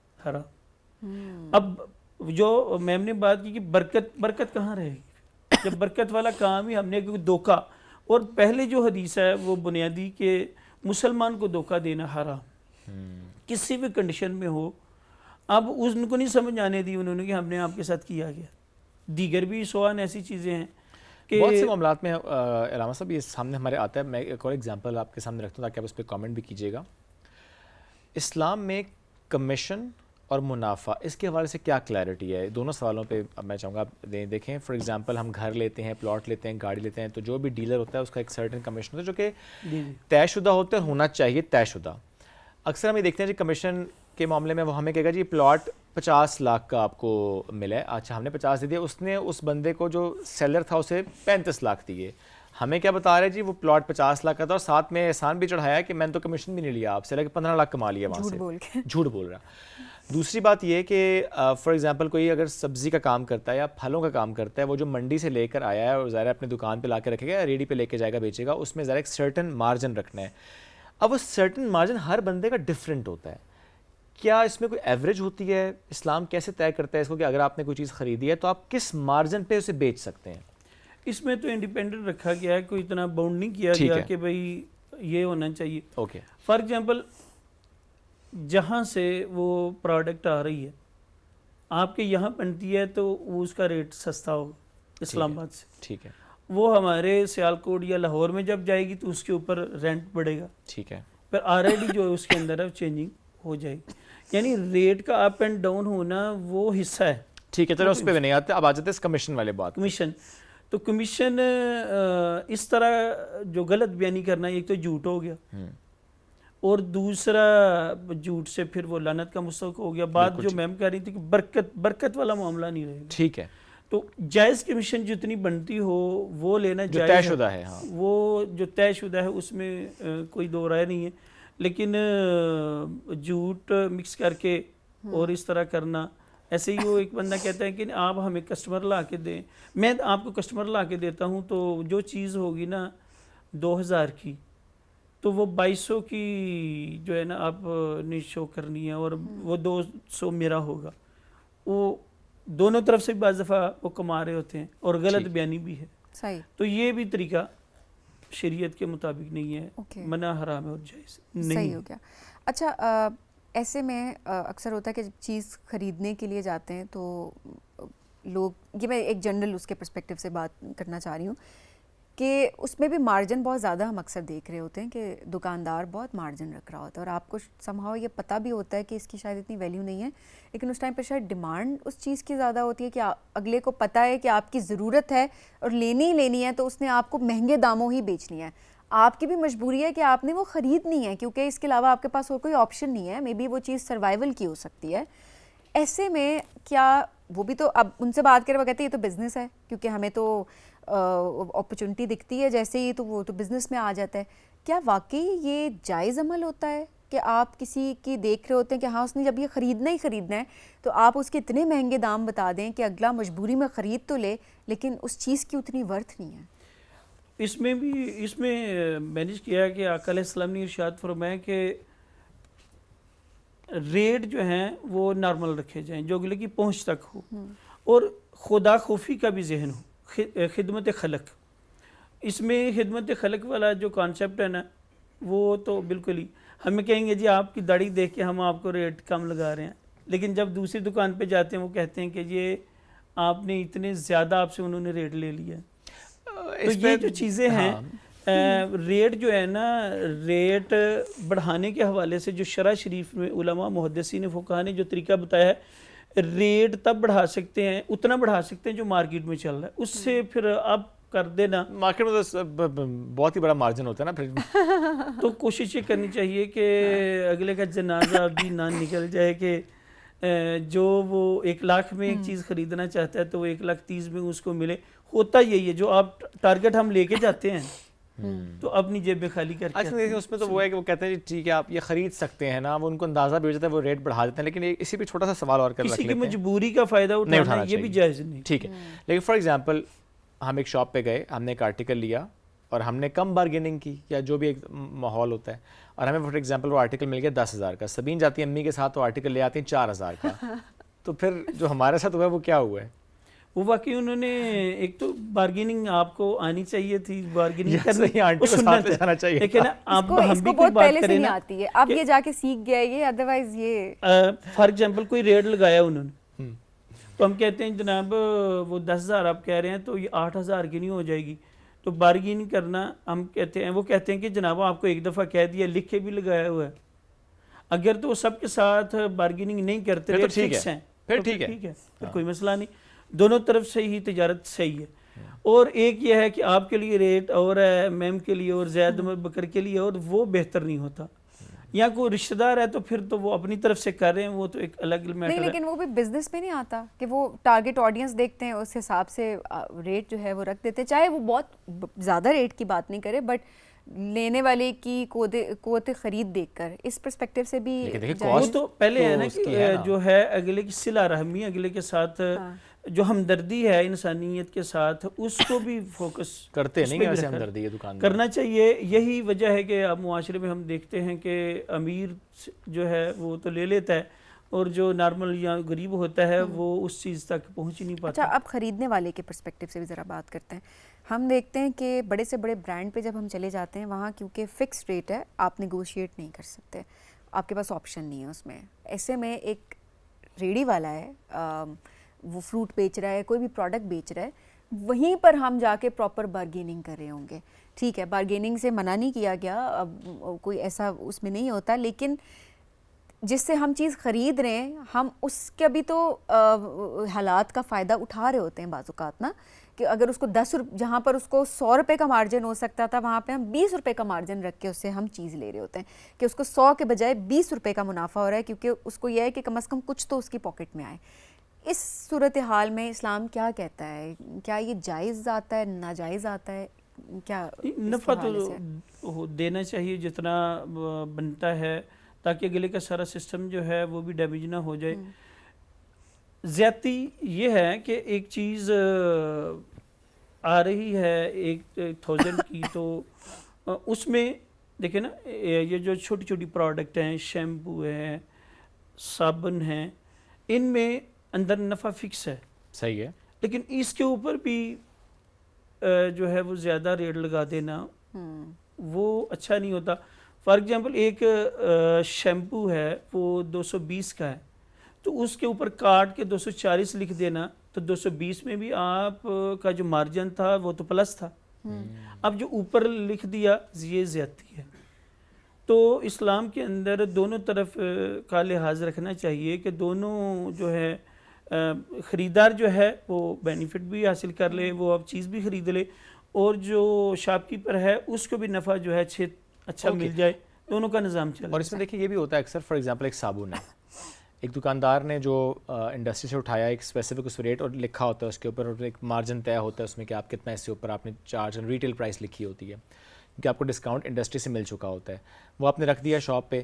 F: اب جو میم نے بات کی کہ برکت کہاں رہے گی جب برکت والا کام ہی ہم نے دھوکہ. اور پہلے جو حدیث ہے وہ بنیادی کہ مسلمان کو دھوکہ دینا حرام, کسی بھی کنڈیشن میں ہو. اب ان کو نہیں سمجھ آنے دی انہوں نے کہ ہم نے آپ کے ساتھ کیا گیا. دیگر بھی سوان ایسی چیزیں ہیں کہ
A: بہت سے معاملات میں علامہ صاحب یہ سامنے ہمارے آتا ہے. میں ایک اور ایگزامپل آپ کے سامنے رکھتا ہوں تاکہ آپ اس پہ کامنٹ بھی کیجیے گا. اسلام میں کمیشن اور منافع, اس کے حوالے سے کیا کلیئرٹی ہے؟ دونوں سوالوں پہ میں چاہوں گا آپ دیکھیں. فار ایگزامپل ہم گھر لیتے ہیں, پلاٹ لیتے ہیں, گاڑی لیتے ہیں, تو جو بھی ڈیلر ہوتا ہے اس کا ایک سرٹن کمیشن ہوتا ہے جو کہ طے شدہ ہوتا ہے, ہونا چاہیے طے شدہ. اکثر ہم یہ دیکھتے ہیں جی کمیشن کے معاملے میں وہ ہمیں کہے گا جی پلاٹ 50 لاکھ کا آپ کو ملا ہے. اچھا ہم نے 50 دے دیا, اس نے اس بندے کو جو سیلر تھا اسے 35 لاکھ دیے. ہمیں کیا بتا رہے جی وہ پلاٹ 50 لاکھ کا تھا, اور ساتھ میں احسان بھی چڑھایا کہ میں نے تو کمیشن بھی نہیں لیا آپ سے, لیکن 15 لاکھ کما لیا وہاں سے. جھوٹ بول رہا. دوسری بات یہ کہ فار ایگزامپل کوئی اگر سبزی کا کام کرتا ہے یا پھلوں کا کام کرتا ہے, وہ جو منڈی سے لے کر آیا ہے اور ظاہر اپنے دکان پہ لا کے رکھے گا, ریڈی پہ لے کے جائے گا, بیچے گا, اس میں ظاہر ایک سرٹن مارجن رکھنا ہے. اب وہ سرٹن مارجن ہر بندے کا ڈفرینٹ ہوتا ہے. کیا اس میں کوئی ایوریج ہوتی ہے؟ اسلام کیسے طے کرتا ہے اس کو کہ اگر آپ نے کوئی چیز خریدی ہے تو آپ کس مارجن پہ اسے بیچ سکتے ہیں؟
F: اس میں تو انڈیپینڈنٹ رکھا گیا ہے, کوئی اتنا باؤنڈ نہیں کیا گیا کہ بھئی یہ ہونا چاہیے.
A: اوکے.
F: فار ایگزامپل جہاں سے وہ پروڈکٹ آ رہی ہے آپ کے یہاں بنتی ہے تو وہ اس کا ریٹ سستا ہوگا اسلام آباد سے.
A: ٹھیک ہے.
F: وہ ہمارے سیالکوٹ یا لاہور میں جب جائے گی تو اس کے اوپر رینٹ بڑھے گا.
A: ٹھیک ہے.
F: پھر آلریڈی جو اس کے اندر ہے چینجنگ ہو جائے گی. یعنی ریٹ کا اپ اینڈ ڈاؤن ہونا وہ حصہ ہے.
A: ٹھیک ہے, چلو اس پہ بھی نہیں آتے, اب آ جاتے ہیں کمیشن والے بات.
F: کمیشن تو کمیشن اس طرح جو غلط بیانی کرنا ایک تو جھوٹ ہو گیا, اور دوسرا جھوٹ سے پھر وہ لعنت کا مستحق ہو گیا. بات جو میم کہہ رہی تھی کہ برکت والا معاملہ نہیں رہے گا.
A: ٹھیک ہے.
F: تو جائز کمیشن جتنی بنتی ہو وہ لینا جائز
A: طے شدہ ہے. ہاں,
F: وہ جو طے شدہ ہے اس میں کوئی دو رائے نہیں ہے. لیکن جھوٹ مکس کر کے اور اس طرح کرنا, ایسے ہی وہ ایک بندہ کہتا ہے کہ آپ ہمیں کسٹمر لا کے دیں, میں آپ کو کسٹمر لا کے دیتا ہوں تو جو چیز ہوگی نا 2000 کی تو وہ 2200 کی جو ہے نا آپ نے شو کرنی ہے, اور وہ 200 میرا ہوگا. وہ دونوں طرف سے بعض دفعہ وہ کما رہے ہوتے ہیں اور غلط بیانی بھی ہے.
B: صحیح.
F: تو یہ بھی طریقہ شریعت کے مطابق نہیں ہے, منع حرام ہے اور جائز نہیں.
B: صحیح ہو گیا. اچھا, ایسے میں اکثر ہوتا ہے کہ جب چیز خریدنے کے لیے جاتے ہیں تو لوگ, یہ میں ایک جنرل اس کے پرسپیکٹو سے بات کرنا چاہ رہی ہوں کہ اس میں بھی مارجن بہت زیادہ ہم اکثر دیکھ رہے ہوتے ہیں کہ دکاندار بہت مارجن رکھ رہا ہوتا ہے, اور آپ کو سم ہاؤ یہ پتہ بھی ہوتا ہے کہ اس کی شاید اتنی ویلیو نہیں ہے, لیکن اس ٹائم پہ شاید ڈیمانڈ اس چیز کی زیادہ ہوتی ہے کہ اگلے کو پتہ ہے کہ آپ کی ضرورت ہے اور لینی ہی لینی ہے, تو اس نے آپ کو مہنگے داموں ہی بیچنی ہے. آپ کی بھی مجبوری ہے کہ آپ نے وہ خریدنی ہے کیونکہ اس کے علاوہ آپ کے پاس اور کوئی آپشن نہیں ہے. مے بی وہ چیز سروائیول کی ہو سکتی ہے. ایسے میں کیا وہ بھی تو, اب ان سے بات کرے وہ کہتے ہیں یہ تو بزنس ہے کیونکہ ہمیں تو اپرچونٹی دکھتی ہے جیسے ہی, تو وہ تو بزنس میں آ جاتا ہے. کیا واقعی یہ جائز عمل ہوتا ہے کہ آپ کسی کی دیکھ رہے ہوتے ہیں کہ ہاں اس نے جب یہ خریدنا ہی خریدنا ہے تو آپ اس کے اتنے مہنگے دام بتا دیں کہ اگلا مجبوری میں خرید تو لے لیکن اس چیز کی اتنی ورتھ نہیں ہے؟
F: اس میں بھی اس میں مینیج کیا ہے کہ آقا علیہ السلام نے ارشاد فرمایا کہ ریٹ جو ہیں وہ نارمل رکھے جائیں جو اگلے کی پہنچ تک ہو, اور خدا خوفی کا بھی ذہن ہو, خدمت خلق. اس میں خدمت خلق والا جو کانسیپٹ ہے نا وہ تو بالکل ہی, ہمیں کہیں گے جی آپ کی داڑھی دیکھ کے ہم آپ کو ریٹ کم لگا رہے ہیں, لیکن جب دوسری دکان پہ جاتے ہیں وہ کہتے ہیں کہ یہ آپ نے اتنے زیادہ آپ سے انہوں نے ریٹ لے لیا. تو یہ جو چیزیں ہیں ریٹ جو ہے نا, ریٹ بڑھانے کے حوالے سے جو شرع شریف میں علماء محدثین فقہاء نے جو طریقہ بتایا ہے, ریٹ تب بڑھا سکتے ہیں, اتنا بڑھا سکتے ہیں جو مارکیٹ میں چل رہا ہے, اس سے پھر آپ کر دینا.
A: مارکیٹ میں تو بہت ہی بڑا مارجن ہوتا ہے نا پھر.
F: تو کوشش یہ کرنی چاہیے کہ اگلے کا جنازہ بھی نہ نکل جائے کہ جو وہ 1 لاکھ میں ایک چیز خریدنا چاہتا ہے تو وہ 1,30,000 میں اس کو ملے. ہوتا یہی ہے, جو آپ ٹارگٹ ہم لے کے جاتے ہیں تو اپنی جیب میں خالی کر کے.
A: اس میں تو وہ ہے کہ وہ کہتے ہیں جی ٹھیک ہے آپ یہ خرید سکتے ہیں نا, وہ ان کو اندازہ بھی ہو جاتا ہے, وہ ریٹ بڑھا دیتے ہیں. لیکن اسی پہ چھوٹا سا سوال اور کر رکھ لیتے ہیں,
F: کسی کی مجبوری کا فائدہ اٹھانا یہ بھی جائز نہیں.
A: ٹھیک ہے, لیکن فار ایگزامپل ہم ایک شاپ پہ گئے, ہم نے ایک آرٹیکل لیا اور ہم نے کم بارگیننگ کی یا جو بھی ایک ماحول ہوتا ہے, اور ہمیں فار ایگزامپل وہ آرٹیکل مل گیا 10,000 کا, سبین جاتی ہے امی کے ساتھ, وہ آرٹیکل لے آتی ہیں 4,000 کا. تو پھر جو ہمارے ساتھ ہوا ہے وہ کیا ہوا ہے؟
F: وہ واقعی انہوں نے ایک تو بارگیننگ آپ کو آنی چاہیے تھی, بارگیننگ
A: کرنا چاہیے,
F: لیکن اب ہم بھی
B: بہت پہلے سے نہیں آتی ہے, اب یہ جا کے سیکھ گیا یہ, ادروائز یہ
F: فار ایگزامپل کوئی ریٹ لگایا انہوں نے تو ہم کہتے ہیں جناب وہ 10,000 آپ کہہ رہے ہیں تو یہ 8,000 کی نہیں ہو جائے گی, تو بارگیننگ کرنا ہم کہتے ہیں, وہ کہتے ہیں کہ جناب آپ کو ایک دفعہ کہہ دیا, لکھ کے بھی لگایا ہوا ہے, اگر تو وہ سب کے ساتھ بارگیننگ نہیں کرتے
A: ریٹ فکس ہیں پھر ٹھیک ہے,
F: پھر کوئی مسئلہ نہیں, دونوں طرف سے ہی تجارت صحیح ہے. اور ایک یہ ہے کہ آپ کے لیے ریٹ اور ہے, میم کے لیے اور زید بکر کے لیے اور, وہ بہتر نہیں ہوتا. یا کوئی رشتہ دار ہے تو پھر تو وہ اپنی طرف سے کر رہے ہیں, وہ تو ایک الگ میٹر ہے.
B: لیکن وہ بھی بزنس میں نہیں آتا کہ وہ ٹارگٹ آڈینس دیکھتے ہیں, اس حساب سے ریٹ جو ہے وہ رکھ دیتے ہیں, چاہے وہ بہت زیادہ ریٹ کی بات نہیں کرے, بٹ لینے والے کی قوت خرید دیکھ کر اس پرسپیکٹیو سے بھی.
F: وہ تو پہلے ہے نا کہ جو ہے اگلے کی صلہ رحمی, اگلے کے ساتھ جو ہمدردی ہے انسانیت کے ساتھ, اس کو بھی فوکس
A: کرتے نہیں ہیں ویسے ہمدردی یہ دکان
F: کرنا چاہیے. یہی وجہ ہے کہ اب معاشرے میں ہم دیکھتے ہیں کہ امیر جو ہے وہ تو لے لیتا ہے, اور جو نارمل یا غریب ہوتا ہے وہ اس چیز تک پہنچ ہی نہیں پاتا.
B: اچھا, اب خریدنے والے کے پرسپیکٹیو سے بھی ذرا بات کرتے ہیں. ہم دیکھتے ہیں کہ بڑے سے بڑے برانڈ پہ جب ہم چلے جاتے ہیں وہاں کیونکہ فکس ریٹ ہے, آپ نیگوشیٹ نہیں کر سکتے. آپ کے پاس آپشن نہیں ہے اس میں. ایسے میں ایک ریڑھی والا ہے, وہ فروٹ بیچ رہا ہے, کوئی بھی پروڈکٹ بیچ رہا ہے, وہیں پر ہم جا کے پراپر بارگیننگ کر رہے ہوں گے. ٹھیک ہے, بارگیننگ سے منع نہیں کیا گیا, اب کوئی ایسا اس میں نہیں ہوتا, لیکن جس سے ہم چیز خرید رہے ہیں ہم اس کے بھی تو حالات کا فائدہ اٹھا رہے ہوتے ہیں بعض اوقات نا, کہ اگر اس کو 10 جہاں پر اس کو 100 روپے کا مارجن ہو سکتا تھا, وہاں پہ ہم 20 روپے کا مارجن رکھ کے اس سے ہم چیز لے رہے ہوتے ہیں, کہ اس کو 100 کے بجائے 20 روپے کا منافع ہو رہا ہے, کیونکہ اس کو یہ ہے کہ کم از کم کچھ تو اس کی پاکٹ میں آئے. اس صورتحال میں اسلام کیا کہتا ہے؟ کیا یہ جائز آتا ہے, ناجائز آتا ہے, کیا
F: نفع تو دینا چاہیے جتنا بنتا ہے, تاکہ گلے کا سارا سسٹم جو ہے وہ بھی ڈیمیج نہ ہو جائے. زیادتی یہ ہے کہ ایک چیز آ رہی ہے 1000 کی, تو اس میں دیکھیں نا, یہ جو چھوٹی چھوٹی پروڈکٹ ہیں, شیمپو ہیں, صابن ہیں, ان میں اندر نفع فکس ہے,
A: صحیح ہے,
F: لیکن اس کے اوپر بھی جو ہے وہ زیادہ ریٹ لگا دینا وہ اچھا نہیں ہوتا. فار ایگزامپل ایک شیمپو ہے وہ 220 کا ہے, تو اس کے اوپر کاٹ کے 240 لکھ دینا, تو 220 میں بھی آپ کا جو مارجن تھا وہ تو پلس تھا. اب جو اوپر لکھ دیا یہ زیادتی ہے. تو اسلام کے اندر دونوں طرف کا لحاظ رکھنا چاہیے کہ دونوں جو ہے خریدار جو ہے وہ بینیفٹ بھی حاصل کر لے, وہ اب چیز بھی خرید لے, اور جو شاپ کیپر ہے اس کو بھی نفع جو ہے اچھا مل جائے, دونوں کا نظام چلے.
A: اور اس میں دیکھیں یہ بھی ہوتا ہے اکثر, فار ایگزامپل ایک صابن ہے, ایک دکاندار نے جو انڈسٹری سے اٹھایا ایک اسپیسیفک اس ریٹ اور لکھا ہوتا ہے اس کے اوپر, اور ایک مارجن طے ہوتا ہے اس میں کہ آپ کتنا اس سے اوپر آپ نے چارج, ریٹیل پرائس لکھی ہوتی ہے کیونکہ آپ کو ڈسکاؤنٹ انڈسٹری سے مل چکا ہوتا ہے. وہ آپ نے رکھ دیا شاپ پہ,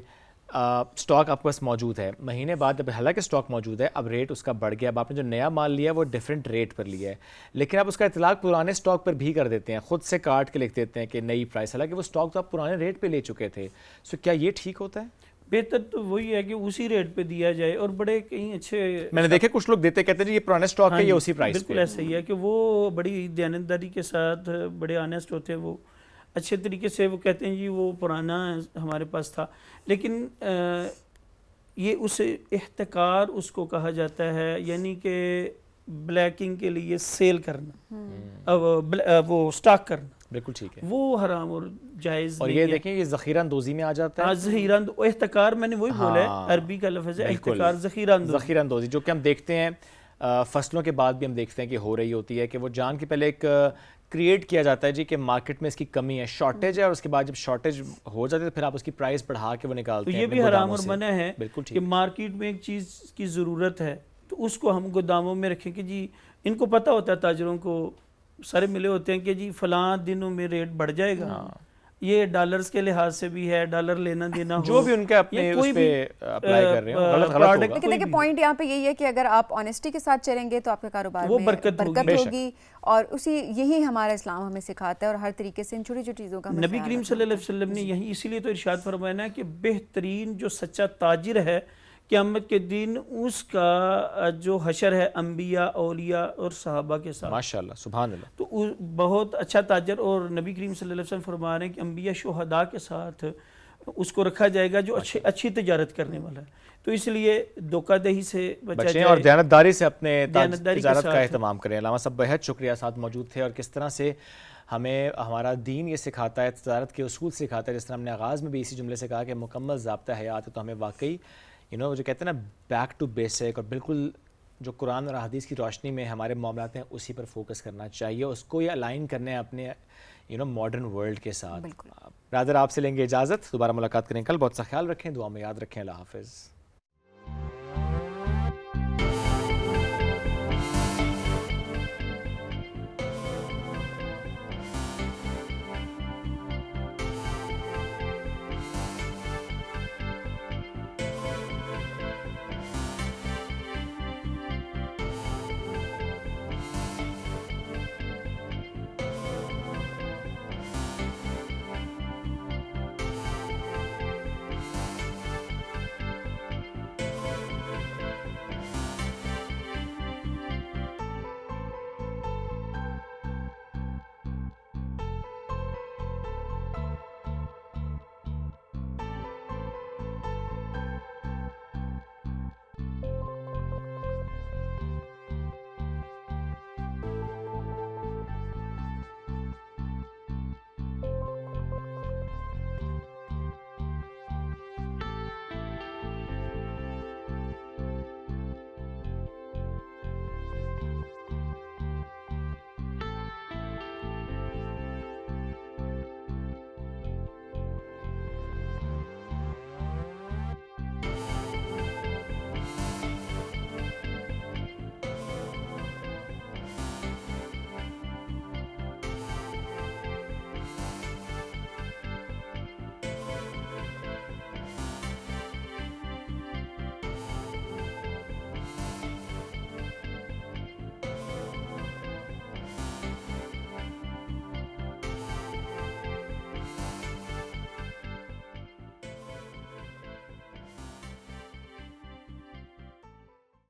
A: اسٹاک آپ کے پاس موجود ہے, مہینے بعد اب حالانکہ اسٹاک موجود ہے, اب ریٹ اس کا بڑھ گیا, اب آپ نے جو نیا مال لیا ہے وہ ڈفرینٹ ریٹ پر لیا ہے, لیکن آپ اس کا اطلاق پرانے اسٹاک پر بھی کر دیتے ہیں, خود سے کاٹ کے لکھ دیتے ہیں کہ نئی پرائس, حالانکہ وہ اسٹاک تو آپ پرانے ریٹ پہ لے چکے تھے. سو کیا یہ ٹھیک ہوتا ہے؟
F: بہتر تو وہی ہے کہ اسی ریٹ پہ دیا جائے, اور بڑے کہیں اچھے
A: میں نے دیکھے کچھ لوگ دیتے کہتے ہیں یہ پرانے اسٹاک ہے, یہ اسی پرائس.
F: بالکل ایسا ہی ہے کہ وہ بڑی دیانتداری کے ساتھ بڑے آنیسٹ ہوتے ہیں, وہ اچھے طریقے سے وہ کہتے ہیں جی وہ پرانا ہمارے پاس تھا, لیکن یہ اس احتکار اس کو کہا جاتا ہے, یعنی کہ بلیکنگ کے لیے سیل کرنا, وہ سٹاک کرنا.
A: بالکل ٹھیک ہے,
F: وہ حرام اور جائز
A: اور
F: نہیں
A: یہ
F: ہے.
A: دیکھیں یہ ذخیرہ اندوزی میں آ جاتا ہے.
F: ذخیرہ احتکار میں نے وہی بولا ہے, عربی کا لفظ ہے احتکار, ذخیرہ
A: اندوزی, جو کہ ہم دیکھتے ہیں فصلوں کے بعد بھی ہم دیکھتے ہیں کہ ہو رہی ہوتی ہے, کہ وہ جان کے پہلے ایک کریٹ کیا جاتا ہے جی کہ مارکیٹ میں اس کی کمی ہے, شارٹیج ہے, اور اس کے بعد جب شارٹیج ہو جاتی ہے تو پھر آپ اس کی پرائس بڑھا کے وہ نکالتے ہیں.
F: تو یہ بھی حرام اور منع ہے
A: بالکل
F: کہ مارکیٹ میں ایک چیز کی ضرورت ہے تو اس کو ہم گوداموں میں رکھیں کہ جی ان کو پتہ ہوتا ہے, تاجروں کو سارے ملے ہوتے ہیں کہ جی فلاں دنوں میں ریٹ بڑھ جائے گا, یہ ڈالرز کے لحاظ سے بھی ہے, ڈالر لینا دینا ہو,
A: جو بھی ان کے اپنے اس پہ اپلائی کر رہے ہیں غلط ہوگا.
B: لیکن دیکھیں پوائنٹ یہاں پہ یہی ہے کہ اگر آپ آنیسٹی کے ساتھ چلیں گے تو آپ کے کاروبار میں برکت ہوگی, اور اسی یہی ہمارا اسلام ہمیں سکھاتا ہے, اور ہر طریقے سے ان چھوٹی چھوٹی چیزوں کا
F: نبی کریم صلی اللہ علیہ وسلم نے یہی اسی لیے تو ارشاد فرمایا کہ بہترین جو سچا تاجر ہے قیامت کے دن اس کا جو حشر ہے انبیاء, اولیاء اور صحابہ کے ساتھ.
A: ماشاءاللہ, سبحان اللہ.
F: تو بہت اچھا تاجر, اور نبی کریم صلی اللہ علیہ وسلم فرما رہے ہیں کہ انبیاء شہداء کے ساتھ اس کو رکھا جائے گا جو اچھی تجارت کرنے والا ہے. تو اس لیے دھوکہ دہی سے بچیں
A: اور دیانتداری سے اپنے تجارت کا اہتمام کریں. علامہ صاحب بہت شکریہ, ساتھ موجود تھے, اور کس طرح سے ہمیں ہمارا دین یہ سکھاتا ہے, تجارت کے اصول سکھاتا ہے. جس طرح ہم نے آغاز میں بھی اسی جملے سے کہا کہ مکمل ضابطہ حیات ہے, تو ہمیں واقعی جو کہتے ہیں نا بیک ٹو بیسک, اور بالکل جو قرآن اور حدیث کی روشنی میں ہمارے معاملات ہیں اسی پر فوکس کرنا چاہیے, اس کو یہ الائن کرنے ہیں اپنے ماڈرن ورلڈ کے ساتھ. برادر آپ سے لیں گے اجازت, دوبارہ ملاقات کریں کل. بہت سا خیال رکھیں, دعا میں یاد رکھیں. اللہ حافظ.